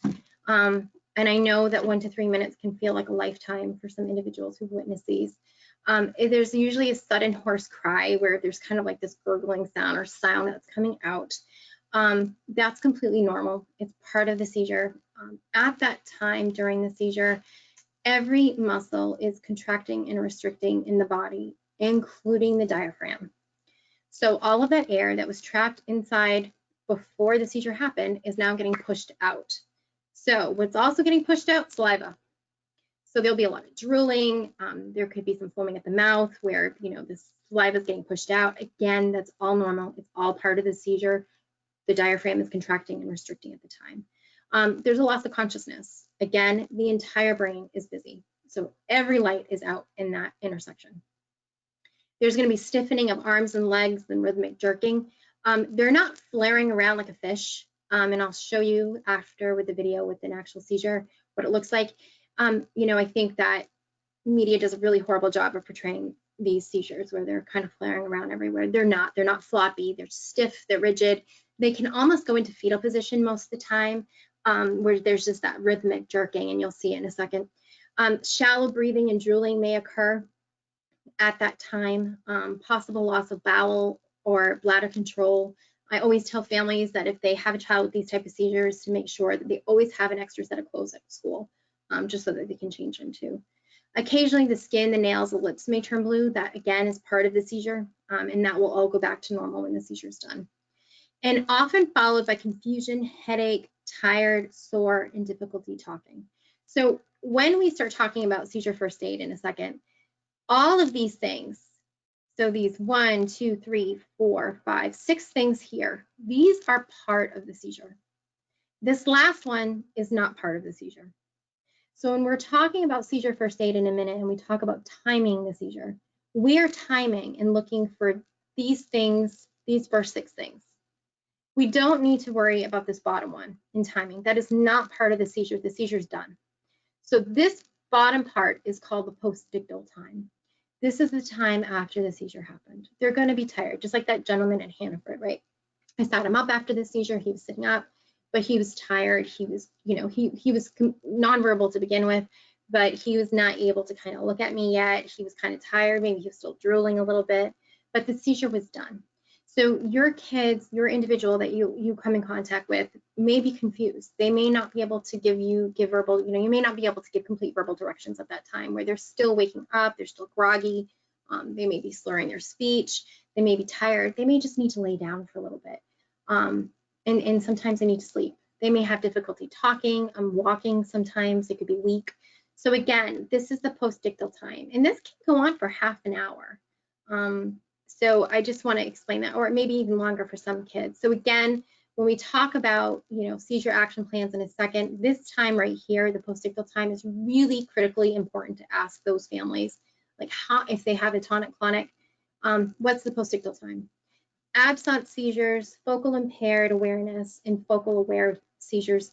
And I know that 1 to 3 minutes can feel like a lifetime for some individuals who've witnessed these. There's usually a sudden hoarse cry where there's kind of like this gurgling sound or sound that's coming out. That's completely normal. It's part of the seizure. At that time during the seizure, every muscle is contracting and restricting in the body, including the diaphragm. So all of that air that was trapped inside before the seizure happened is now getting pushed out. So what's also getting pushed out? Saliva. So there'll be a lot of drooling. There could be some foaming at the mouth where, the saliva is getting pushed out. Again, that's all normal. It's all part of the seizure. The diaphragm is contracting and restricting at the time. There's a loss of consciousness. Again, the entire brain is busy. So every light is out in that intersection. There's going to be stiffening of arms and legs and rhythmic jerking. They're not flaring around like a fish. And I'll show you after with the video with an actual seizure what it looks like. I think that media does a really horrible job of portraying these seizures where they're kind of flaring around everywhere. They're not floppy, they're stiff, they're rigid. They can almost go into fetal position most of the time, where there's just that rhythmic jerking, and you'll see it in a second. Shallow breathing and drooling may occur at that time. Possible loss of bowel or bladder control. I always tell families that if they have a child with these type of seizures, to make sure that they always have an extra set of clothes at school, just so that they can change them too. Occasionally the skin, the nails, the lips may turn blue. That again is part of the seizure, and that will all go back to normal when the seizure is done. And often followed by confusion, headache, tired, sore, and difficulty talking. So when we start talking about seizure first aid in a second, all of these things, so these 1, 2, 3, 4, 5, 6 things here, these are part of the seizure. This last one is not part of the seizure. So when we're talking about seizure first aid in a minute and we talk about timing the seizure, we are timing and looking for these things, these first 6 things. We don't need to worry about this bottom one in timing. That is not part of the seizure. The seizure is done. So this bottom part is called the postdictal time. This is the time after the seizure happened. They're going to be tired, just like that gentleman at Hannaford, right? I sat him up after the seizure. He was sitting up, but he was tired. He was, he was nonverbal to begin with, but he was not able to kind of look at me yet. He was kind of tired. Maybe he was still drooling a little bit, but the seizure was done. So your kids, your individual that you come in contact with may be confused. They may not be able to give verbal, you may not be able to give complete verbal directions at that time, where they're still waking up, they're still groggy, they may be slurring their speech, they may be tired, they may just need to lay down for a little bit. And sometimes they need to sleep. They may have difficulty talking, walking sometimes, they could be weak. So again, this is the postdictal time, and this can go on for half an hour. So I just want to explain that, or maybe even longer for some kids. So again, when we talk about, seizure action plans in a second, this time right here, the postictal time, is really critically important to ask those families, like if they have a tonic-clonic, what's the postictal time? Absent seizures, focal impaired awareness, and focal aware seizures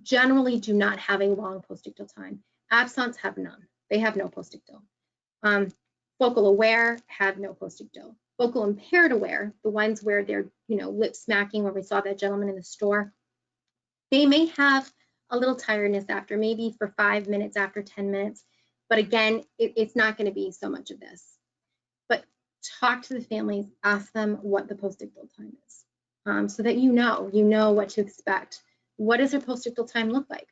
generally do not have a long postictal time. Absents have none. They have no postictal. Focal aware have no postictal. Focal impaired aware, the ones where they're, lip smacking, where we saw that gentleman in the store, they may have a little tiredness after, maybe for 5 minutes, after 10 minutes. But again, it's not going to be so much of this. But talk to the families, ask them what the postictal time is, so that you know what to expect. What does their postictal time look like?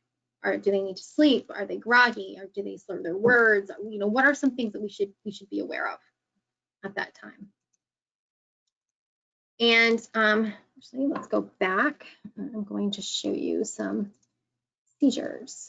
Do they need to sleep? Are they groggy? Or do they slur their words? What are some things that we should be aware of at that time? And actually, let's go back. I'm going to show you some seizures.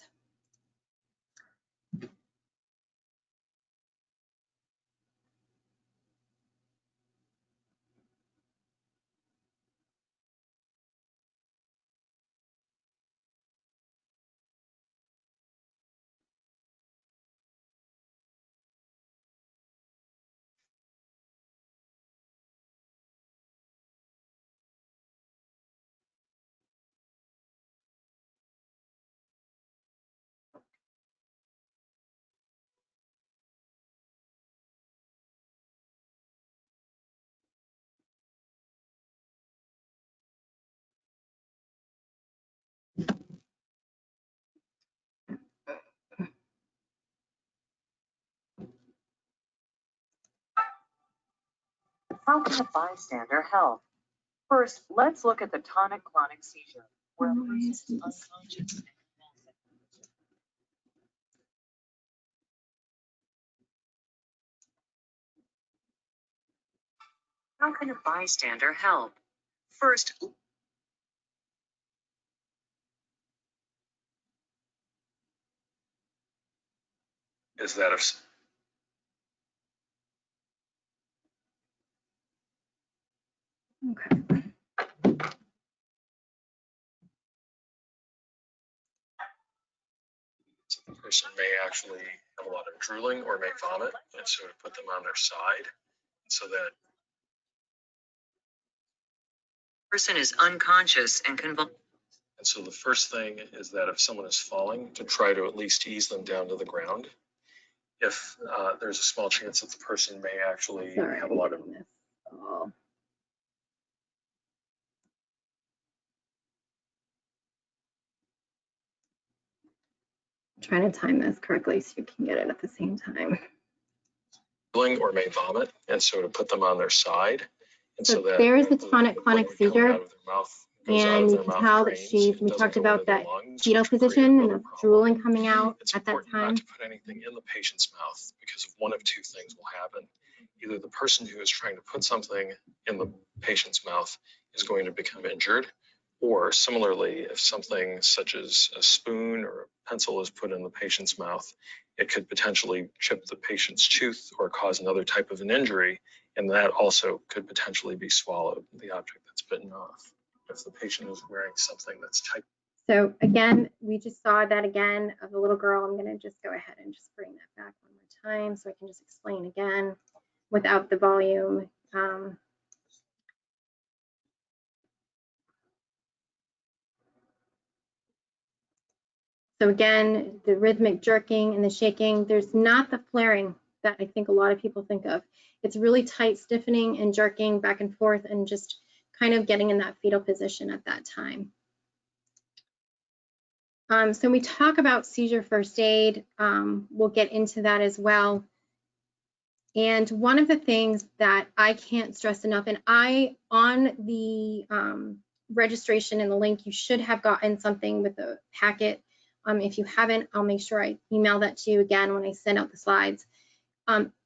How can a bystander help? First, let's look at the tonic-clonic seizure, where a person is unconscious. How can a bystander help? First, Is that if Okay. the person may actually have a lot of drooling or may vomit, and so to put them on their side so that person is unconscious and convulsed. And so the first thing is that if someone is falling, to try to at least ease them down to the ground. If there's a small chance that the person may actually have a lot of I'm trying to time this correctly so you can get it at the same time. drooling or may vomit, and so to put them on their side. And so that there is the tonic-clonic seizure, and you can tell that we talked about that fetal position and the drooling coming out at that time. Not to put anything in the patient's mouth, because one of two things will happen. Either the person who is trying to put something in the patient's mouth is going to become injured, or similarly, if something such as a spoon or a pencil is put in the patient's mouth, it could potentially chip the patient's tooth or cause another type of an injury, and that also could potentially be swallowed, the object that's bitten off, if the patient is wearing something that's tight. So again, we just saw that again of the little girl. I'm going to just go ahead and just bring that back one more time so I can just explain again without the volume. So again, the rhythmic jerking and the shaking, there's not the flaring that I think a lot of people think of. It's really tight stiffening and jerking back and forth and just kind of getting in that fetal position at that time. So we talk about seizure first aid. We'll get into that as well. And one of the things that I can't stress enough, and on the registration and the link, you should have gotten something with the packet. If you haven't, I'll make sure I email that to you again when I send out the slides.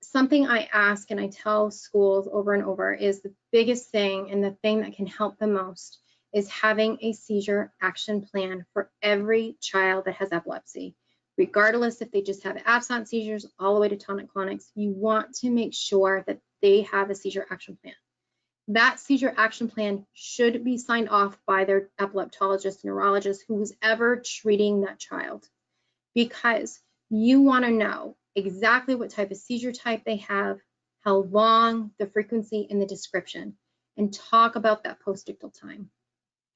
Something I ask and I tell schools over and over is the biggest thing and the thing that can help the most is having a seizure action plan for every child that has epilepsy. Regardless if they just have absent seizures all the way to tonic-clonics, you want to make sure that they have a seizure action plan. That seizure action plan should be signed off by their epileptologist, neurologist, who's ever treating that child, because you want to know exactly what type of seizure type they have, how long, the frequency, and the description, and talk about that postictal time,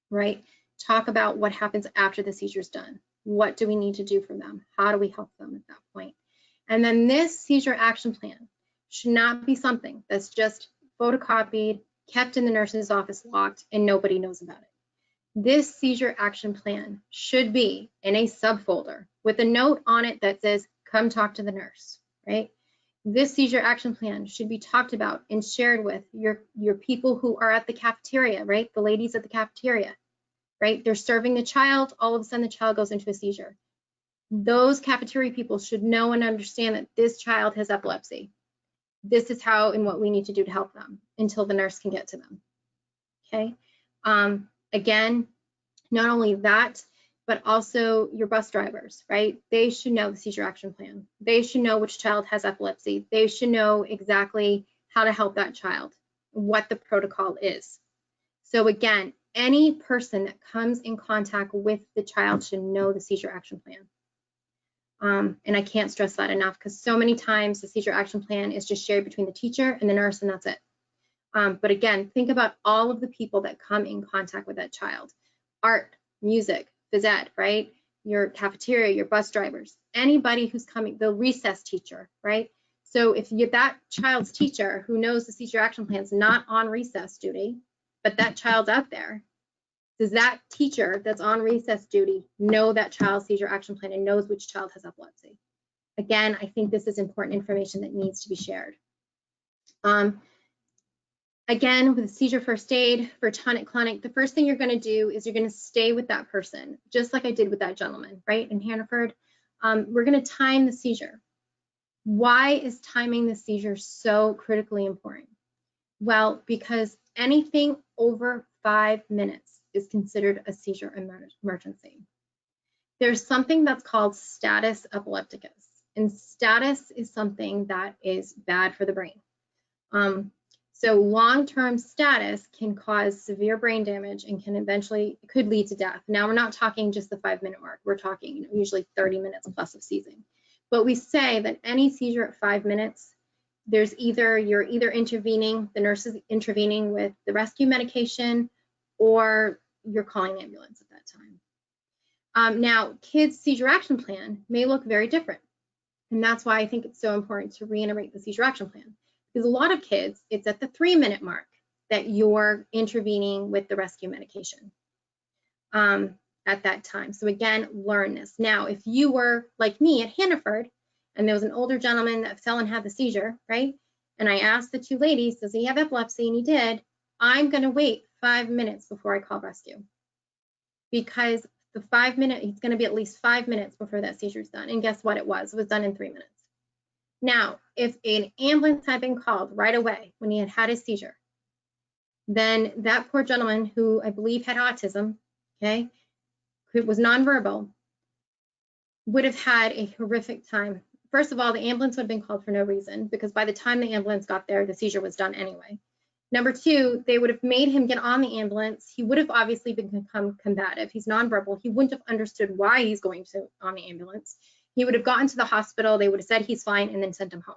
right? Talk about what happens after the seizure's done. What do we need to do for them? How do we help them at that point? And then this seizure action plan should not be something that's just photocopied, kept in the nurse's office locked, and nobody knows about it. This seizure action plan should be in a subfolder with a note on it that says, come talk to the nurse, right? This seizure action plan should be talked about and shared with your people who are at the cafeteria, right? The ladies at the cafeteria, right? They're serving the child, all of a sudden the child goes into a seizure. Those cafeteria people should know and understand that this child has epilepsy. This is how and what we need to do to help them until the nurse can get to them, okay? Again, not only that, but also your bus drivers, right? They should know the seizure action plan. They should know which child has epilepsy. They should know exactly how to help that child, what the protocol is. So again, any person that comes in contact with the child should know the seizure action plan. And I can't stress that enough, because so many times the seizure action plan is just shared between the teacher and the nurse, and that's it. But again, think about all of the people that come in contact with that child. Art, music, phys ed, right? Your cafeteria, your bus drivers, anybody who's coming, the recess teacher, right? So if you're that child's teacher who knows the seizure action plan is not on recess duty, but that child's out there, does that teacher that's on recess duty know that child's seizure action plan and knows which child has epilepsy? Again, I think this is important information that needs to be shared. Again, with seizure first aid for tonic-clonic, the first thing you're going to do is you're going to stay with that person, just like I did with that gentleman, right, in Hannaford. We're going to time the seizure. Why is timing the seizure so critically important? Well, because anything over 5 minutes is considered a seizure emergency. There's something that's called status epilepticus, and status is something that is bad for the brain. So long-term status can cause severe brain damage and could lead to death. Now, we're not talking just the 5-minute mark. We're talking usually 30 minutes plus of seizing. But we say that any seizure at 5 minutes, you're either intervening, the nurse is intervening with the rescue medication, or you're calling an ambulance at that time. Now, kids' seizure action plan may look very different. And that's why I think it's so important to reiterate the seizure action plan. Because a lot of kids, it's at the 3-minute mark that you're intervening with the rescue medication at that time. So again, learn this. Now, if you were like me at Hannaford, and there was an older gentleman that fell and had the seizure, right? And I asked the two ladies, does he have epilepsy? And he did. I'm going to wait 5 minutes before I call rescue. Because the 5 minute, it's going to be at least 5 minutes before that seizure is done. And guess what it was? It was done in 3 minutes. Now, if an ambulance had been called right away when he had had his seizure, then that poor gentleman, who I believe had autism, okay, who was nonverbal, would have had a horrific time. First of all, the ambulance would have been called for no reason, because by the time the ambulance got there, the seizure was done anyway. Number two, they would have made him get on the ambulance. He would have obviously become combative. He's nonverbal. He wouldn't have understood why he's going on the ambulance. He would have gotten to the hospital. They would have said he's fine and then sent him home.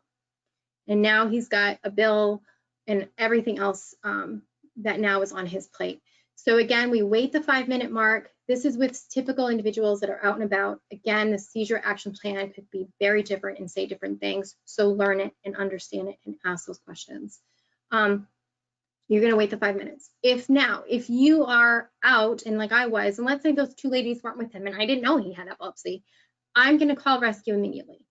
And now he's got a bill and everything else that now is on his plate. So again, we wait the 5-minute mark. This is with typical individuals that are out and about. Again, the seizure action plan could be very different and say different things. So learn it and understand it and ask those questions. You're going to wait the 5 minutes. If you are out, and like I was, and let's say those two ladies weren't with him and I didn't know he had epilepsy, I'm going to call rescue immediately.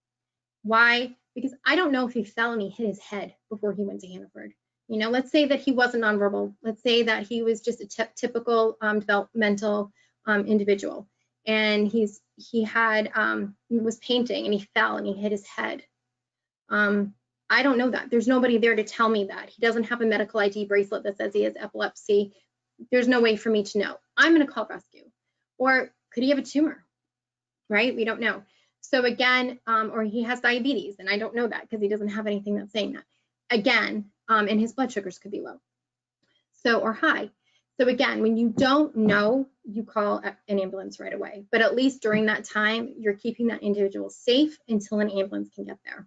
Why? Because I don't know if he fell and he hit his head before he went to Hannaford. You know, let's say that he wasn't nonverbal. Let's say that he was just a typical developmental individual, and he was painting and he fell and he hit his head. I don't know that. There's nobody there to tell me that. He doesn't have a medical ID bracelet that says he has epilepsy. There's no way for me to know. I'm going to call rescue. Or could he have a tumor? Right? We don't know. So again, or he has diabetes, and I don't know that because he doesn't have anything that's saying that. Again, and his blood sugars could be low, or high. So again, when you don't know, you call an ambulance right away. But at least during that time, you're keeping that individual safe until an ambulance can get there.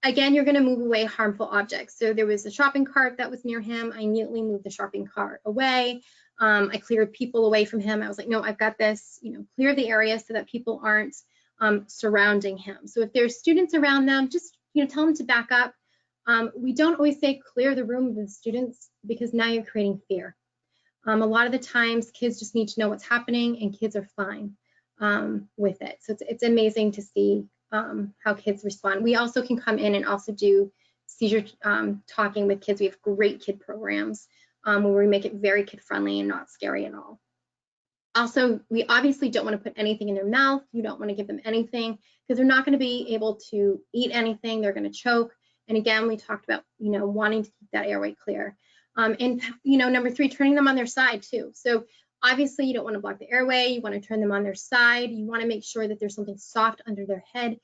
Again, you're going to move away harmful objects. So there was a shopping cart that was near him. I immediately moved the shopping cart away. I cleared people away from him. I was like, no, I've got this, clear the area so that people aren't surrounding him. So if there's students around them, just, tell them to back up. We don't always say clear the room with the students because now you're creating fear. A lot of the times kids just need to know what's happening and kids are fine with it. So it's amazing to see how kids respond. We also can come in and also do seizure talking with kids. We have great kid programs where we make it very kid friendly and not scary at all. Also, we obviously don't want to put anything in their mouth. You don't want to give them anything because they're not going to be able to eat anything. They're going to choke. And again, we talked about, wanting to keep that airway clear. And, number 3, turning them on their side too. So obviously you don't want to block the airway. You want to turn them on their side. You want to make sure that there's something soft under their head.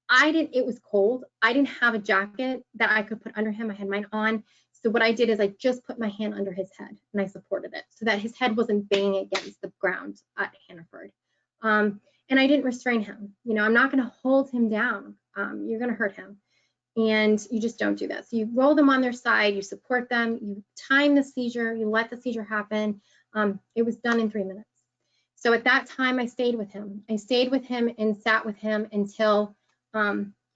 It was cold. I didn't have a jacket that I could put under him. I had mine on. So what I did is I just put my hand under his head and I supported it so that his head wasn't banging against the ground at Hannaford. And I didn't restrain him. I'm not going to hold him down. You're going to hurt him. And you just don't do that. So you roll them on their side, you support them, you time the seizure, you let the seizure happen. It was done in 3 minutes. So at that time, I stayed with him. I stayed with him and sat with him until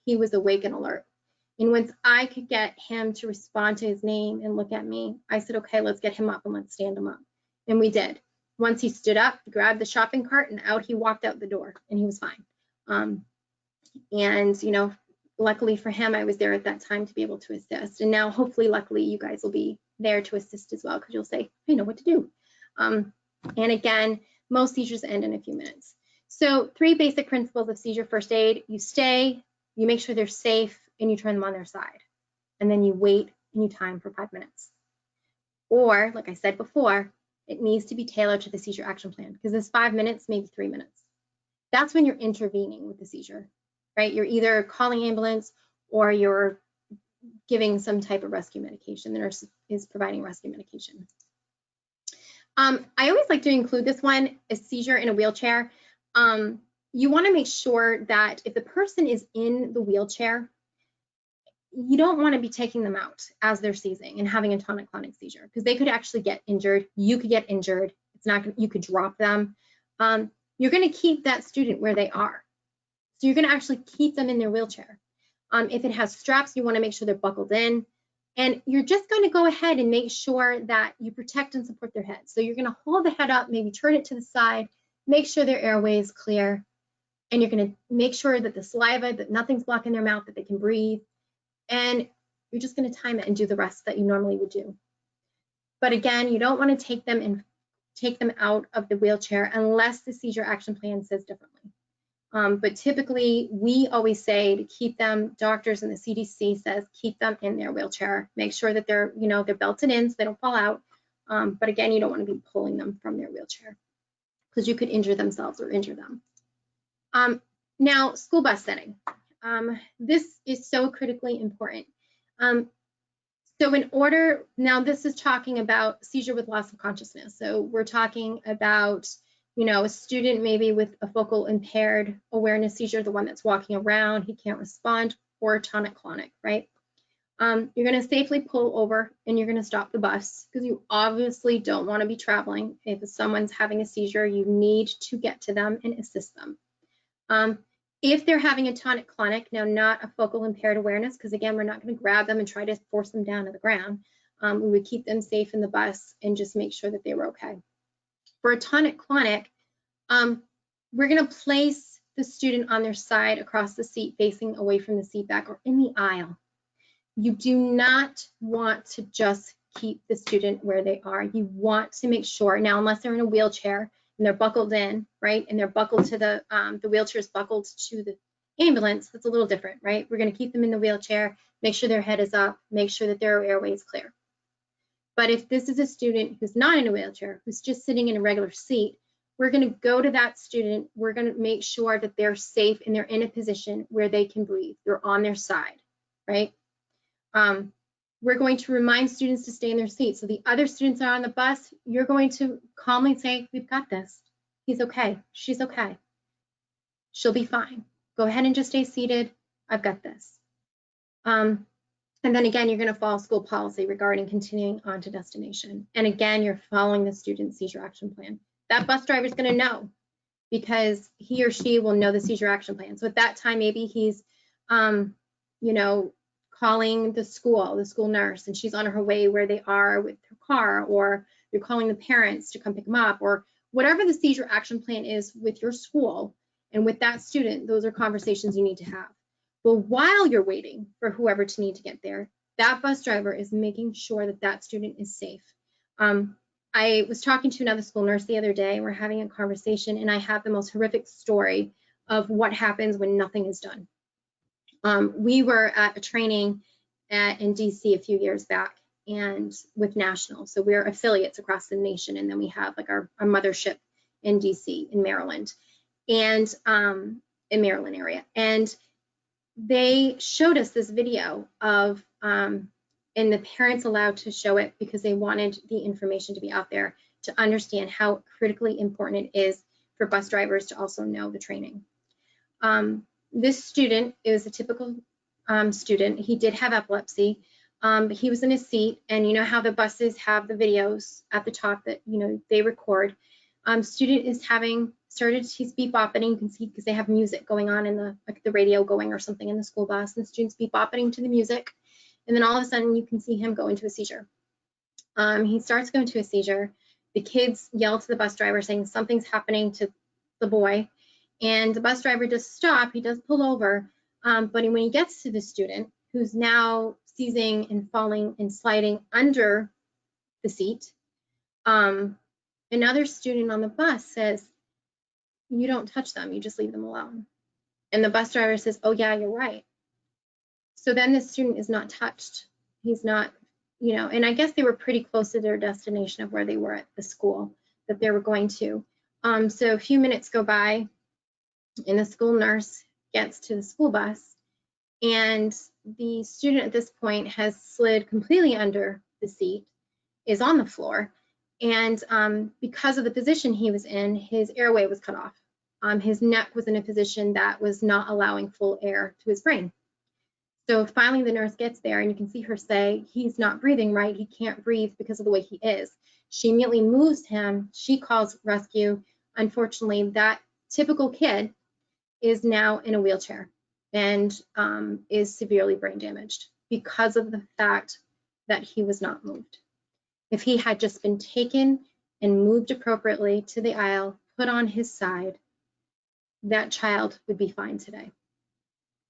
he was awake and alert. And once I could get him to respond to his name and look at me, I said, okay, let's get him up and let's stand him up. And we did. Once he stood up, grabbed the shopping cart and out he walked out the door and he was fine. Luckily for him, I was there at that time to be able to assist. And now hopefully, luckily, you guys will be there to assist as well because you'll say, I know what to do. And again, most seizures end in a few minutes. So 3 basic principles of seizure first aid. You stay, you make sure they're safe, and you turn them on their side. And then you wait and you time for 5 minutes. Or, like I said before, it needs to be tailored to the seizure action plan because it's 5 minutes, maybe 3 minutes. That's when you're intervening with the seizure. Right? You're either calling ambulance or you're giving some type of rescue medication. The nurse is providing rescue medication. I always like to include this one, a seizure in a wheelchair. You want to make sure that if the person is in the wheelchair, you don't want to be taking them out as they're seizing and having a tonic-clonic seizure because they could actually get injured. You could get injured. You could drop them. You're going to keep that student where they are. So you're going to actually keep them in their wheelchair. If it has straps, you want to make sure they're buckled in. And you're just going to go ahead and make sure that you protect and support their head. So you're going to hold the head up, maybe turn it to the side, make sure their airway is clear. And you're going to make sure that the saliva, that nothing's blocking their mouth, that they can breathe. And you're just going to time it and do the rest that you normally would do. But again, you don't want to take them out of the wheelchair unless the seizure action plan says differently. But typically, we always say to keep them, doctors and the CDC says, keep them in their wheelchair. Make sure that they're belted in so they don't fall out. But again, you don't want to be pulling them from their wheelchair because you could injure themselves or injure them. Now, school bus setting. This is so critically important. So now this is talking about seizure with loss of consciousness. So we're talking about a student maybe with a focal impaired awareness seizure, the one that's walking around, he can't respond, or tonic-clonic, right? You're going to safely pull over and you're going to stop the bus because you obviously don't want to be traveling. If someone's having a seizure, you need to get to them and assist them. If they're having a tonic-clonic, now not a focal impaired awareness, because again, we're not going to grab them and try to force them down to the ground. We would keep them safe in the bus and just make sure that they were okay. For a tonic-clonic, we're going to place the student on their side across the seat, facing away from the seat back or in the aisle. You do not want to just keep the student where they are. You want to make sure, now unless they're in a wheelchair and they're buckled in, right, and they're buckled to the wheelchair is buckled to the ambulance, that's a little different, right? We're going to keep them in the wheelchair, make sure their head is up, make sure that their airway is clear. But if this is a student who's not in a wheelchair, who's just sitting in a regular seat, we're going to go to that student. We're going to make sure that they're safe and they're in a position where they can breathe. They're on their side, right? we're going to remind students to stay in their seats. So the other students are on the bus, you're going to calmly say, we've got this. He's okay. She's okay. She'll be fine. Go ahead and just stay seated. I've got this. And then again, you're going to follow school policy regarding continuing on to destination. And again, you're following the student seizure action plan. That bus driver is going to know because he or she will know the seizure action plan. So at that time, maybe he's, you know, calling the school nurse, and she's on her way where they are with her car, or you're calling the parents to come pick them up, or whatever the seizure action plan is with your school and with that student. Those are conversations you need to have. But while you're waiting for whoever to need to get there, that bus driver is making sure that that student is safe. I was talking to another school nurse the other day, and we're having a conversation, and I have the most horrific story of what happens when nothing is done. We were at a training in DC a few years back, and with National. So we're affiliates across the nation, and then we have like our mothership in DC, in Maryland, and in Maryland area. And they showed us this video of, and the parents allowed to show it because they wanted the information to be out there to understand how critically important it is for bus drivers to also know the training. This student is a typical student. He did have epilepsy. He was in his seat, and you know how the buses have the videos at the top that, you know, they record. Student is he's beep bopping. You can see because they have music going on in the radio going or something in the school bus, and the student's beep bopping to the music. And then all of a sudden you can see him go into a seizure. He starts going to a seizure. The kids yell to the bus driver saying something's happening to the boy. And the bus driver does stop. He does pull over. But when he gets to the student, who's now seizing and falling and sliding under the seat, another student on the bus says, "You don't touch them, you just leave them alone." And the bus driver says, "Oh yeah, you're right." So then the student is not touched. He's not, you know, and I guess they were pretty close to their destination of where they were at the school that they were going to. So a few minutes go by, and the school nurse gets to the school bus, and the student at this point has slid completely under the seat, is on the floor, and because of the position he was in, his airway was cut off. His neck was in a position that was not allowing full air to his brain. So finally the nurse gets there, and you can see her say, "He's not breathing right. He can't breathe because of the way he is." She immediately moves him. She calls rescue. Unfortunately, that typical kid is now in a wheelchair and is severely brain damaged because of the fact that he was not moved. If he had just been taken and moved appropriately to the aisle, put on his side, that child would be fine today.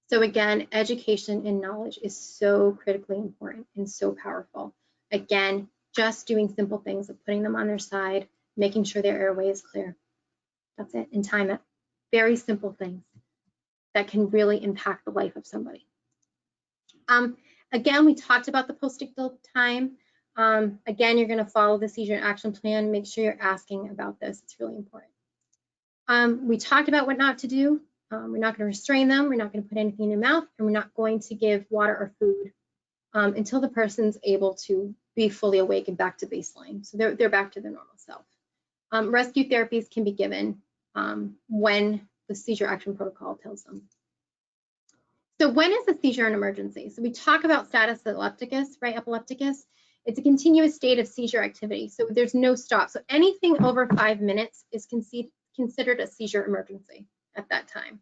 So again, education and knowledge is so critically important and so powerful. Again, just doing simple things of putting them on their side, making sure their airway is clear. That's it, and time it. Very simple things that can really impact the life of somebody. Again, we talked about the post-ictal time. Again, you're going to follow the seizure action plan. Make sure you're asking about this. It's really important. We talked about what not to do. We're not going to restrain them. We're not going to put anything in their mouth, and we're not going to give water or food until the person's able to be fully awake and back to baseline. So they're back to their normal self. Rescue therapies can be given when the seizure action protocol tells them. So when is a seizure an emergency? So we talk about status epilepticus, right? Epilepticus. It's a continuous state of seizure activity. So there's no stop. So anything over 5 minutes is considered a seizure emergency at that time.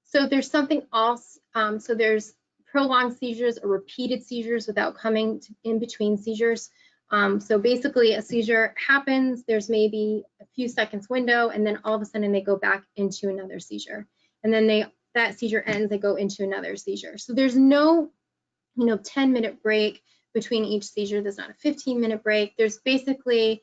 So there's something else. So there's prolonged seizures or repeated seizures without coming in between seizures. So basically a seizure happens, there's maybe a few seconds window, and then all of a sudden they go back into another seizure. And then that seizure ends, they go into another seizure. So there's no, 10-minute break between each seizure. There's not a 15-minute break. There's basically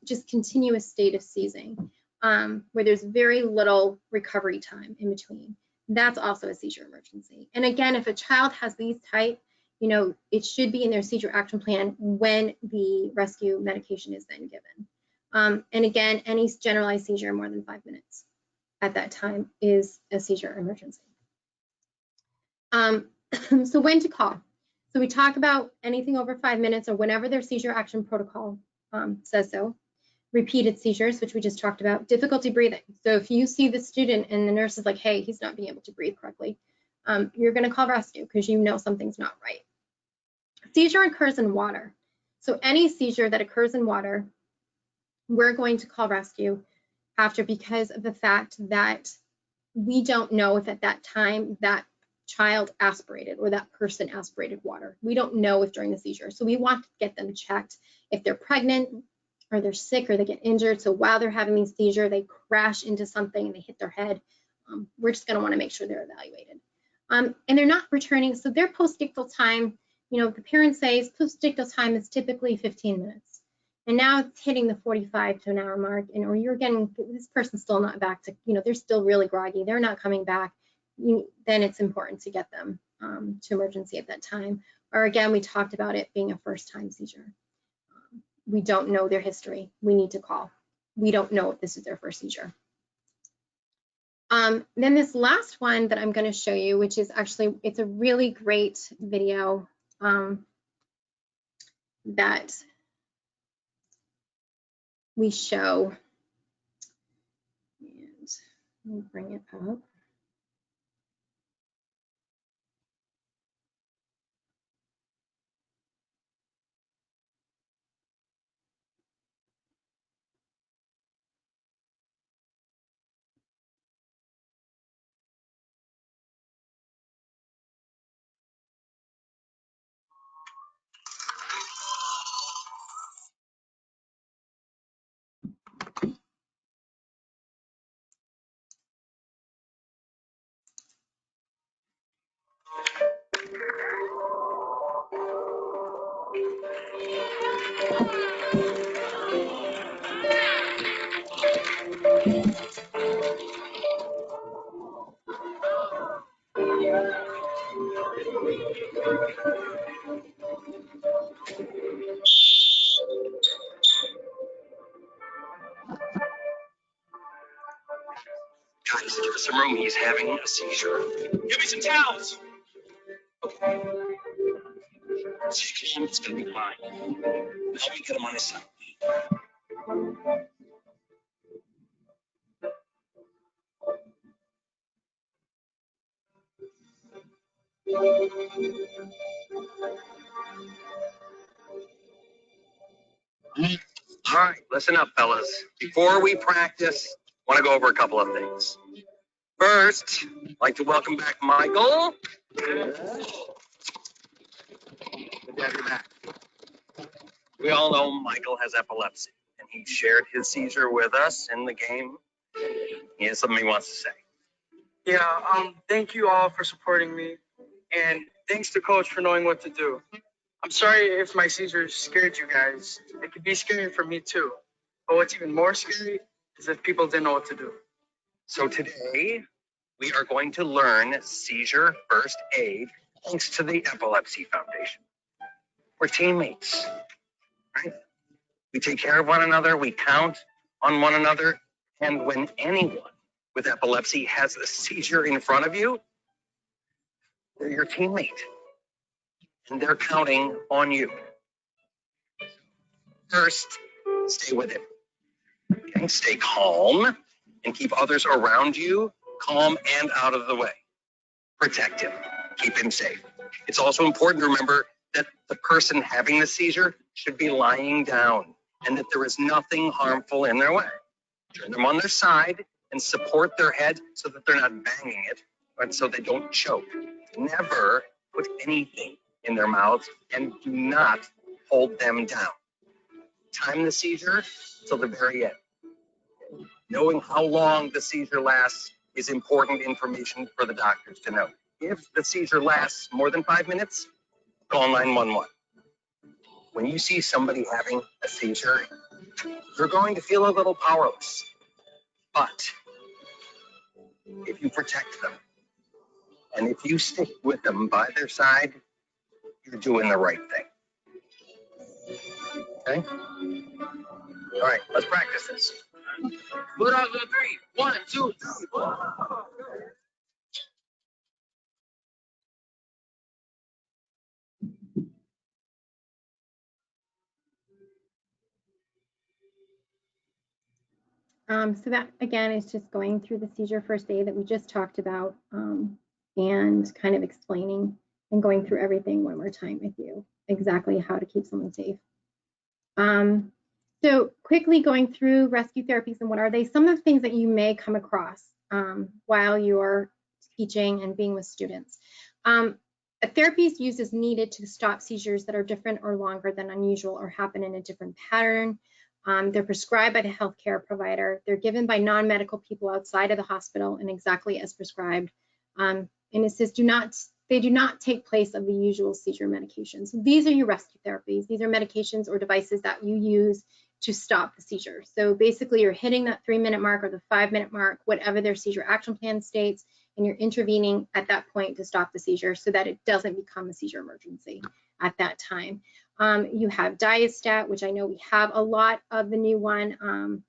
just continuous state of seizing where there's very little recovery time in between. That's also a seizure emergency. And again, if a child has these type, it should be in their seizure action plan when the rescue medication is then given. And again, any generalized seizure more than 5 minutes at that time is a seizure emergency. So when to call. So we talk about anything over 5 minutes or whenever their seizure action protocol says so. Repeated seizures, which we just talked about. Difficulty breathing. So if you see the student and the nurse is like, hey, he's not being able to breathe correctly, you're going to call rescue because you know something's not right. Seizure occurs in water. So any seizure that occurs in water, we're going to call rescue after, because of the fact that we don't know if at that time that child aspirated or that person aspirated water. We don't know if during the seizure. So we want to get them checked if they're pregnant or they're sick or they get injured. So while they're having these seizure, they crash into something and they hit their head. We're just going to want to make sure they're evaluated. And they're not returning. So their post-ictal time, you know, the parent says post-ictal time is typically 15 minutes. And now it's hitting the 45 to an hour mark, and or you're getting, this person's still not back to, you know, they're still really groggy, they're not coming back. Then it's important to get them to emergency at that time. Or again, we talked about it being a first-time seizure. We don't know their history. We need to call. We don't know if this is their first seizure. Then this last one that I'm going to show you, which is actually, it's a really great video that we show. And let me bring it up. Guys, give us some room. He's having a seizure. Give me some towels. Okay. Take him. It's gonna be fine. Help me get him on his side. All right, listen up, fellas. Before we practice, I want to go over a couple of things. First, I'd like to welcome back Michael. Good to have you back. We all know Michael has epilepsy, and he shared his seizure with us in the game. He has something he wants to say. Yeah, thank you all for supporting me, and thanks to Coach for knowing what to do. I'm sorry if my seizure scared you guys. It could be scary for me too. But what's even more scary is if people didn't know what to do. So today, we are going to learn seizure first aid thanks to the Epilepsy Foundation. We're teammates, right? We take care of one another, we count on one another, and when anyone with epilepsy has a seizure in front of you, they're your teammate, and they're counting on you. First, stay with it. Okay? Stay calm and keep others around you calm and out of the way. Protect him. Keep him safe. It's also important to remember that the person having the seizure should be lying down and that there is nothing harmful in their way. Turn them on their side and support their head so that they're not banging it, and so they don't choke. Never put anything in their mouths and do not hold them down. Time the seizure till the very end. Knowing how long the seizure lasts is important information for the doctors to know. If the seizure lasts more than 5 minutes, call 911. When you see somebody having a seizure, you're going to feel a little powerless. But if you protect them and if you stick with them by their side, you're doing the right thing. Okay? All right, let's practice this. Put on the 3. 1, 2, 3, 4. So that, again, is just going through the seizure first aid that we just talked about, and kind of explaining and going through everything one more time with you, exactly how to keep someone safe. So quickly going through rescue therapies and what are they, some of the things that you may come across while you're teaching and being with students. A therapy is used as needed to stop seizures that are different or longer than unusual or happen in a different pattern. They're prescribed by the healthcare provider. They're given by non-medical people outside of the hospital and exactly as prescribed. And it says they do not take place of the usual seizure medications. So these are your rescue therapies. These are medications or devices that you use to stop the seizure. So basically you're hitting that 3-minute mark or the 5-minute mark, whatever their seizure action plan states, and you're intervening at that point to stop the seizure so that it doesn't become a seizure emergency at that time. You have Diastat, which I know we have a lot of the new one. And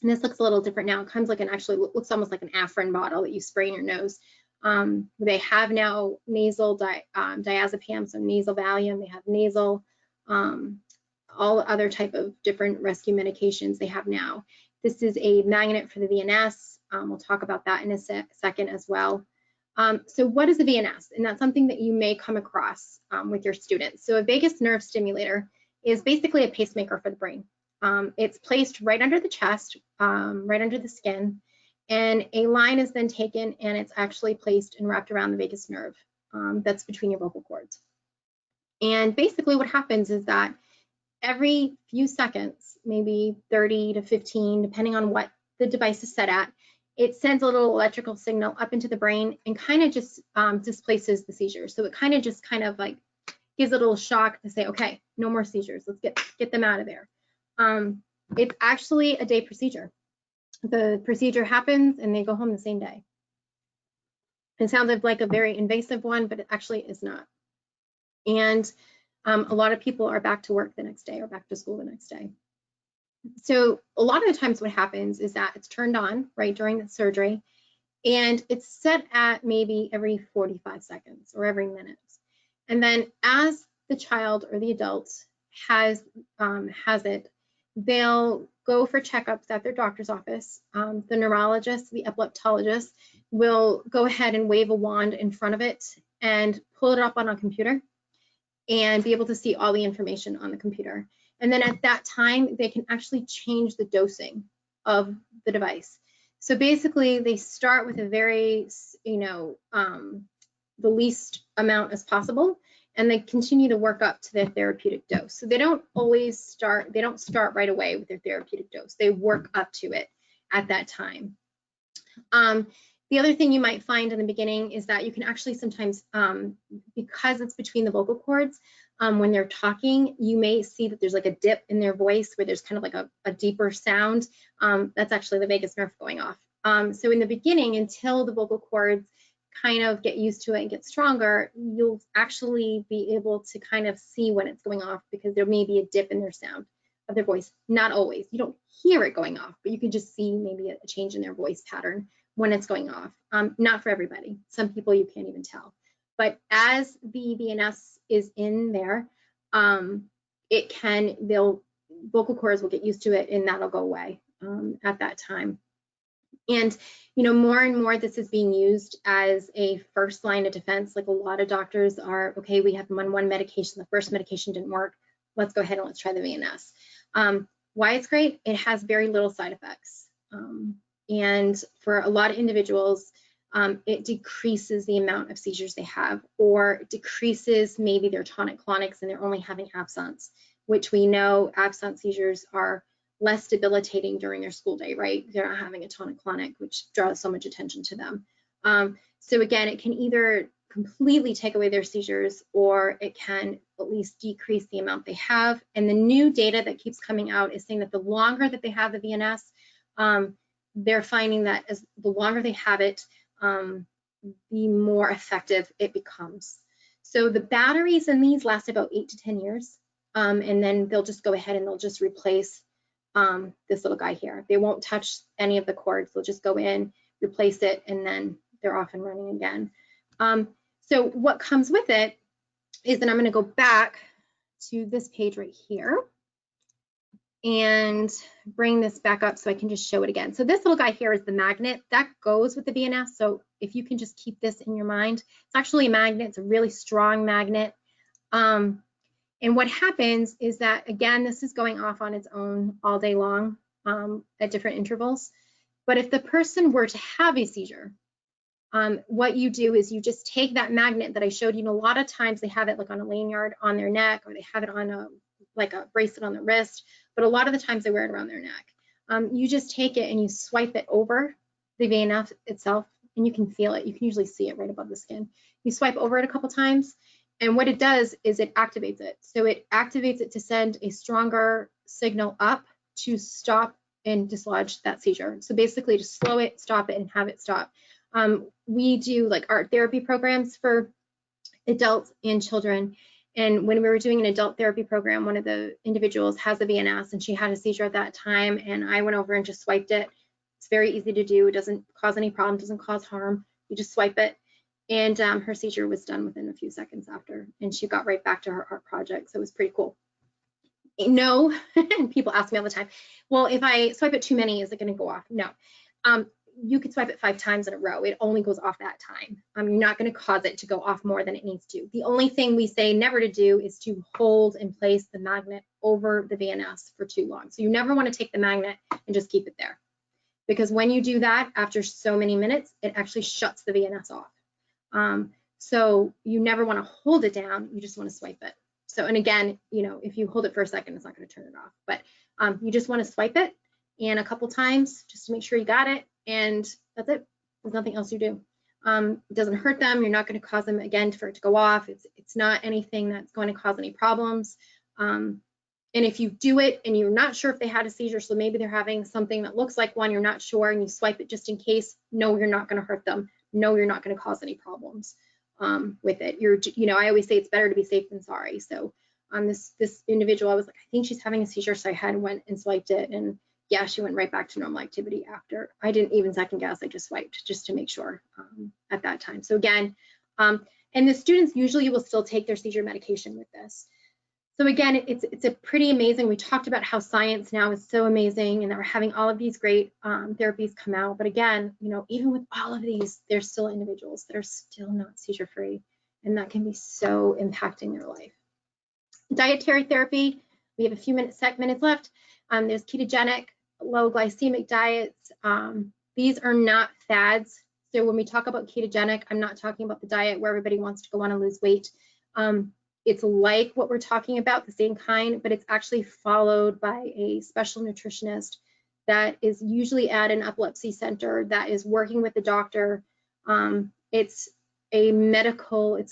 this looks a little different now. It comes like actually looks almost like an Afrin bottle that you spray in your nose. They have now nasal diazepam, so nasal Valium. They have nasal, all other type of different rescue medications they have now. This is a magnet for the VNS. We'll talk about that in a second as well. So what is a VNS? And that's something that you may come across with your students. So a vagus nerve stimulator is basically a pacemaker for the brain. It's placed right under the chest, right under the skin, and a line is then taken and it's actually placed and wrapped around the vagus nerve that's between your vocal cords. And basically what happens is that every few seconds, maybe 30 to 15, depending on what the device is set at, it sends a little electrical signal up into the brain and kind of just displaces the seizure. So it kind of like gives a little shock to say, okay, no more seizures. Let's get them out of there. It's actually a day procedure. The procedure happens and they go home the same day. It sounds like a very invasive one, but it actually is not. And a lot of people are back to work the next day or back to school the next day. So a lot of the times what happens is that it's turned on right during the surgery and it's set at maybe every 45 seconds or every minute. And then as the child or the adult has it, they'll go for checkups at their doctor's office. The neurologist, the epileptologist will go ahead and wave a wand in front of it and pull it up on a computer and be able to see all the information on the computer. And then at that time, they can actually change the dosing of the device. So basically, they start with a very, the least amount as possible, and they continue to work up to their therapeutic dose. So they don't start right away with their therapeutic dose. They work up to it at that time. The other thing you might find in the beginning is that you can actually sometimes, because it's between the vocal cords, when they're talking, you may see that there's like a dip in their voice where there's kind of like a deeper sound. That's actually the vagus nerve going off. So in the beginning, until the vocal cords kind of get used to it and get stronger, you'll actually be able to kind of see when it's going off because there may be a dip in their sound of their voice. Not always. You don't hear it going off, but you can just see maybe a change in their voice pattern when it's going off. Not for everybody. Some people you can't even tell. But as the VNS is in there, vocal cords will get used to it and that'll go away at that time. And, more and more this is being used as a first line of defense. Like a lot of doctors are, okay, we have one medication, the first medication didn't work. Let's go ahead and let's try the VNS. Why it's great? It has very little side effects. And for a lot of individuals, it decreases the amount of seizures they have, or decreases maybe their tonic-clonics and they're only having absence, which we know absence seizures are less debilitating during their school day, right? They're not having a tonic-clonic, which draws so much attention to them. So again, it can either completely take away their seizures or it can at least decrease the amount they have. And the new data that keeps coming out is saying that the longer that they have the VNS, they're finding that as the longer they have it, the more effective it becomes. So the batteries in these last about 8 to 10 years, and then they'll just go ahead and they'll just replace this little guy here. They won't touch any of the cords. They'll just go in, replace it, and then they're off and running again. So what comes with it is that I'm going to go back to this page right here. and bring this back up so I can just show it again. So this little guy here is the magnet that goes with the VNS. So if you can just keep this in your mind, it's actually a magnet. It's a really strong magnet. And what happens is that, again, this is going off on its own all day long at different intervals. But if the person were to have a seizure, what you do is you just take that magnet that I showed you. A lot of times they have it like on a lanyard on their neck, or they have it on like a bracelet on the wrist, but a lot of the times they wear it around their neck. You just take it and you swipe it over the VNS itself, and you can feel it. You can usually see it right above the skin. You swipe over it a couple times, and what it does is it activates it. So it activates it to send a stronger signal up to stop and dislodge that seizure. So basically to slow it, stop it, and have it stop. We do like art therapy programs for adults and children. And when we were doing an adult therapy program, one of the individuals has a VNS and she had a seizure at that time. And I went over and just swiped it. It's very easy to do. It doesn't cause any problem, doesn't cause harm. You just swipe it. And her seizure was done within a few seconds after. And she got right back to her art project. So it was pretty cool. No, people ask me all the time, well, if I swipe it too many, is it going to go off? No. You could swipe it 5 times in a row. It only goes off that time. You're not going to cause it to go off more than it needs to. The only thing we say never to do is to hold and place the magnet over the VNS for too long. So you never want to take the magnet and just keep it there, because when you do that, after so many minutes, it actually shuts the VNS off. So you never want to hold it down. You just want to swipe it. So, and again, you know, if you hold it for a second, it's not going to turn it off, but you just want to swipe it and a couple times just to make sure you got it. And that's it. There's nothing else you do. It doesn't hurt them. You're not going to cause them again for it to go off. It's not anything that's going to cause any problems. And if you do it and you're not sure if they had a seizure, so maybe they're having something that looks like one, you're not sure, and you swipe it just in case, no, you're not going to hurt them. No, you're not going to cause any problems with it. You know, I always say it's better to be safe than sorry. So this individual, I was like, I think she's having a seizure, so I went and swiped it, and yeah, she went right back to normal activity after. I didn't even second guess. I just swiped just to make sure at that time. So again, and the students usually will still take their seizure medication with this. So again, it's a pretty amazing. We talked about how science now is so amazing and that we're having all of these great therapies come out. But again, you know, even with all of these, there's still individuals that are still not seizure free, and that can be so impacting their life. Dietary therapy, we have a few minutes left. There's ketogenic, low glycemic diets. These are not fads. So when we talk about ketogenic, I'm not talking about the diet where everybody wants to go on and lose weight. It's like what we're talking about, the same kind, but it's actually followed by a special nutritionist that is usually at an epilepsy center that is working with the doctor. It's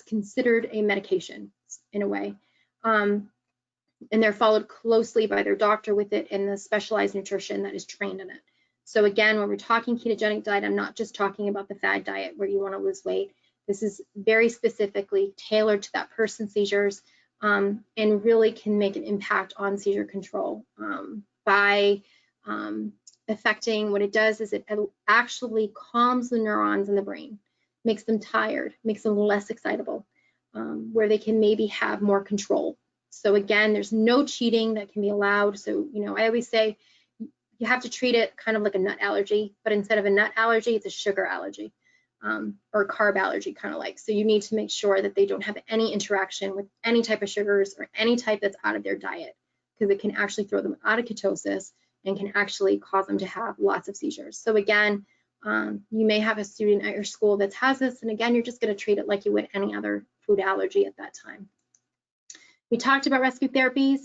considered a medication in a way. And they're followed closely by their doctor with it and the specialized nutrition that is trained in it. So again, when we're talking ketogenic diet, I'm not just talking about the fad diet where you want to lose weight. This is very specifically tailored to that person's seizures and really can make an impact on seizure control by affecting, what it does is it actually calms the neurons in the brain, makes them tired, makes them less excitable, where they can maybe have more control. So again, there's no cheating that can be allowed. So, you know, I always say you have to treat it kind of like a nut allergy, but instead of a nut allergy, it's a sugar allergy or carb allergy kind of like. So you need to make sure that they don't have any interaction with any type of sugars or any type that's out of their diet, because it can actually throw them out of ketosis and can actually cause them to have lots of seizures. So again, you may have a student at your school that has this, and again, you're just going to treat it like you would any other food allergy at that time. We talked about rescue therapies.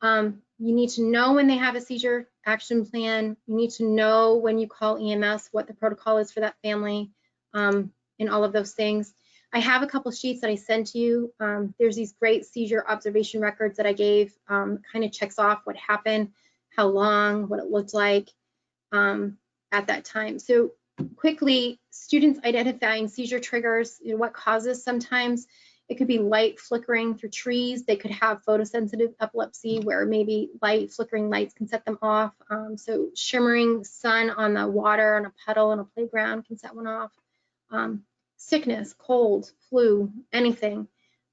You need to know when they have a seizure action plan. You need to know when you call EMS, what the protocol is for that family, and all of those things. I have a couple sheets that I sent to you. There's these great seizure observation records that I gave, kind of checks off what happened, how long, what it looked like at that time. So quickly, students identifying seizure triggers, you know, what causes sometimes. It could be light flickering through trees. They could have photosensitive epilepsy where maybe flickering lights can set them off. So shimmering sun on the water on a puddle on a playground can set one off. Sickness, cold, flu, anything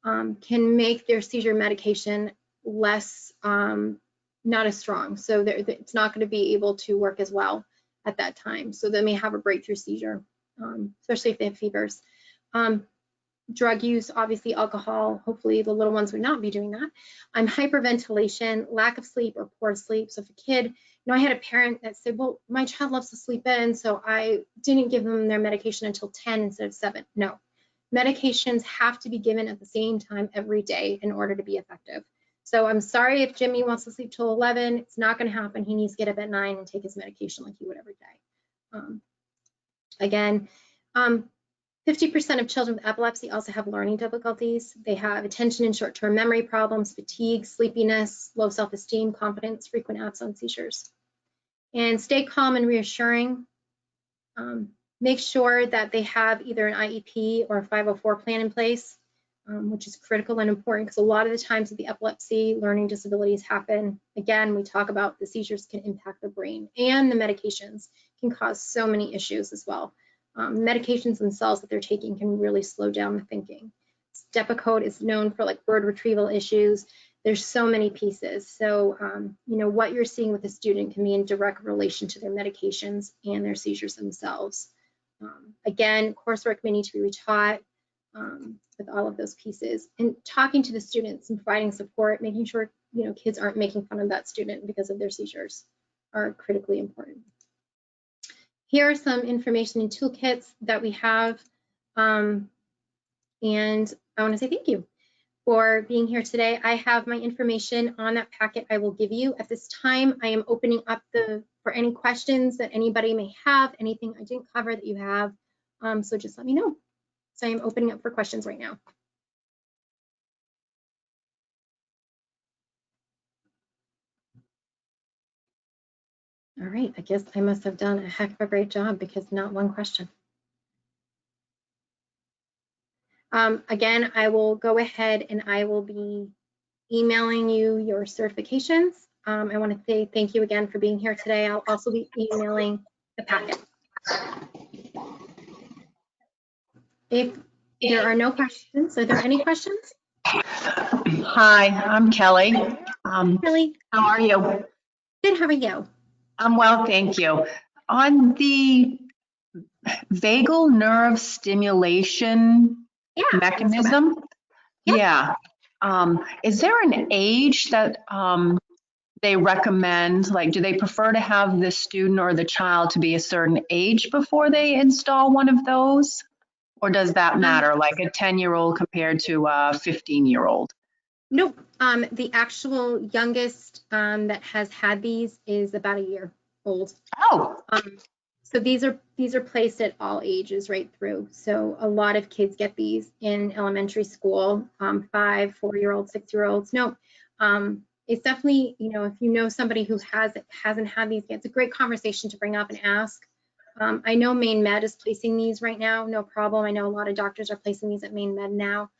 can make their seizure medication less not as strong. So it's not going to be able to work as well at that time. So they may have a breakthrough seizure, especially if they have fevers. Drug use, obviously alcohol, hopefully the little ones would not be doing that. Hyperventilation, lack of sleep or poor sleep. So if a kid, I had a parent that said, well, my child loves to sleep in, so I didn't give them their medication until 10 instead of 7. No, medications have to be given at the same time every day in order to be effective. So I'm sorry if Jimmy wants to sleep till 11, it's not going to happen. He needs to get up at 9 and take his medication like he would every day. Again, 50% of children with epilepsy also have learning difficulties. They have attention and short-term memory problems, fatigue, sleepiness, low self-esteem, confidence, frequent absence seizures. And stay calm and reassuring. Make sure that they have either an IEP or a 504 plan in place, which is critical and important because a lot of the times with the epilepsy, learning disabilities happen. Again, we talk about the seizures can impact the brain, and the medications can cause so many issues as well. Medications themselves that they're taking can really slow down the thinking. Depakote is known for like word retrieval issues. There's so many pieces. So, what you're seeing with a student can be in direct relation to their medications and their seizures themselves. Again, coursework may need to be retaught with all of those pieces. And talking to the students and providing support, making sure, kids aren't making fun of that student because of their seizures are critically important. Here are some information and toolkits that we have. And I want to say thank you for being here today. I have my information on that packet I will give you. At this time, I am opening up for any questions that anybody may have, anything I didn't cover that you have. So just let me know. So I am opening up for questions right now. All right, I guess I must have done a heck of a great job because not one question. Again, I will go ahead and I will be emailing you your certifications. I want to say thank you again for being here today. I'll also be emailing the packet. If there are no questions, are there any questions? Hi, I'm Kelly. Kelly, How are you? good, how are you? I'm well, thank you. On the vagal nerve stimulation mechanism, is there an age that they recommend? Like, do they prefer to have the student or the child to be a certain age before they install one of those? Or does that matter, like a 10-year-old compared to a 15-year-old? Nope. The actual youngest that has had these is about a year old. Oh. So these are placed at all ages right through. So a lot of kids get these in elementary school, 5, 4-year-olds, 6-year-olds. No, it's definitely, if you know somebody who hasn't had these yet, it's a great conversation to bring up and ask. I know Maine Med is placing these right now, no problem. I know a lot of doctors are placing these at Maine Med now.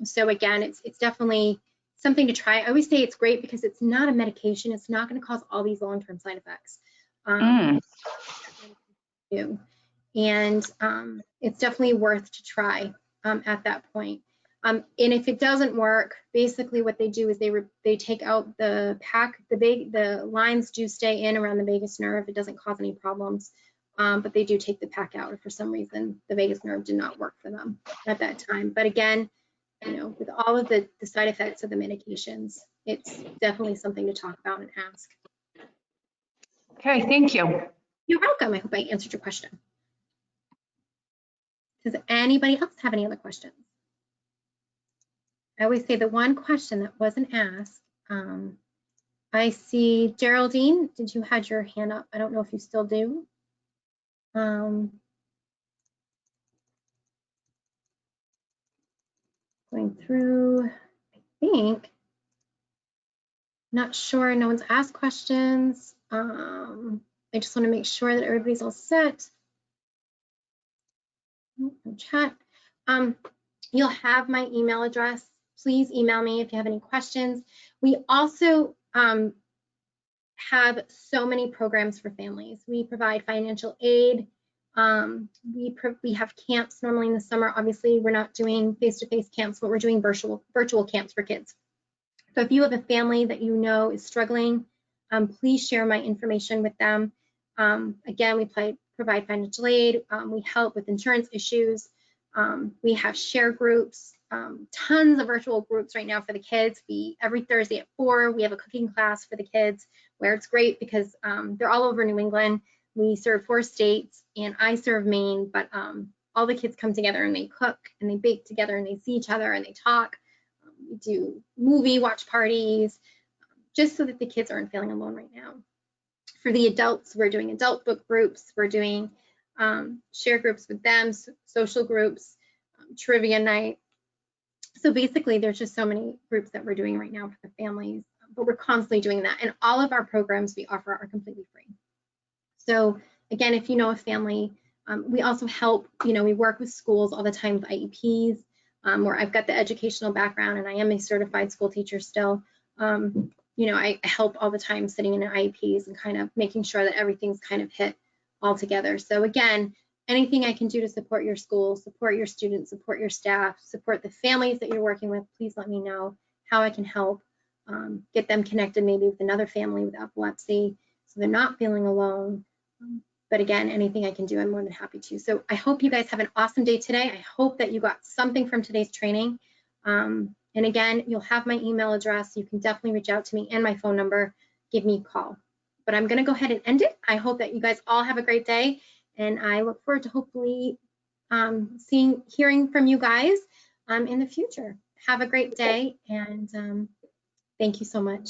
So again, it's definitely something to try. I always say it's great because it's not a medication. It's not going to cause all these long-term side effects. And it's definitely worth to try at that point. And if it doesn't work, basically what they do is they take out the pack. The lines do stay in around the vagus nerve. It doesn't cause any problems, but they do take the pack out if for some reason the vagus nerve did not work for them at that time. But again, with all of the side effects of the medications, it's definitely something to talk about and ask. Okay, thank you. You're welcome. I hope I answered your question. Does anybody else have any other questions? I always say the one question that wasn't asked. I see Geraldine, did you have your hand up? I don't know if you still do. Going through, I think. Not sure, no one's asked questions. I just want to make sure that everybody's all set. No chat. You'll have my email address. Please email me if you have any questions. We also have so many programs for families. We provide financial aid. We have camps normally in the summer. Obviously, we're not doing face-to-face camps, but we're doing virtual camps for kids. So if you have a family that you know is struggling, please share my information with them. Again, we provide financial aid. We help with insurance issues. We have share groups, tons of virtual groups right now for the kids. Every Thursday at 4, we have a cooking class for the kids where it's great because they're all over New England. We serve 4 states and I serve Maine, but all the kids come together and they cook and they bake together and they see each other and they talk. We do movie watch parties just so that the kids aren't feeling alone right now. For the adults, we're doing adult book groups. We're doing share groups with them, social groups, trivia night. So basically, there's just so many groups that we're doing right now for the families, but we're constantly doing that. And all of our programs we offer are completely free. So again, if you know a family, we also help, we work with schools all the time with IEPs, where I've got the educational background and I am a certified school teacher still. I help all the time sitting in IEPs and kind of making sure that everything's kind of hit all together. So again, anything I can do to support your school, support your students, support your staff, support the families that you're working with, please let me know how I can help get them connected maybe with another family with epilepsy so they're not feeling alone. But again, anything I can do, I'm more than happy to. So I hope you guys have an awesome day today. I hope that you got something from today's training. And again, you'll have my email address. You can definitely reach out to me and my phone number. Give me a call. But I'm going to go ahead and end it. I hope that you guys all have a great day. And I look forward to hopefully hearing from you guys in the future. Have a great day. And thank you so much.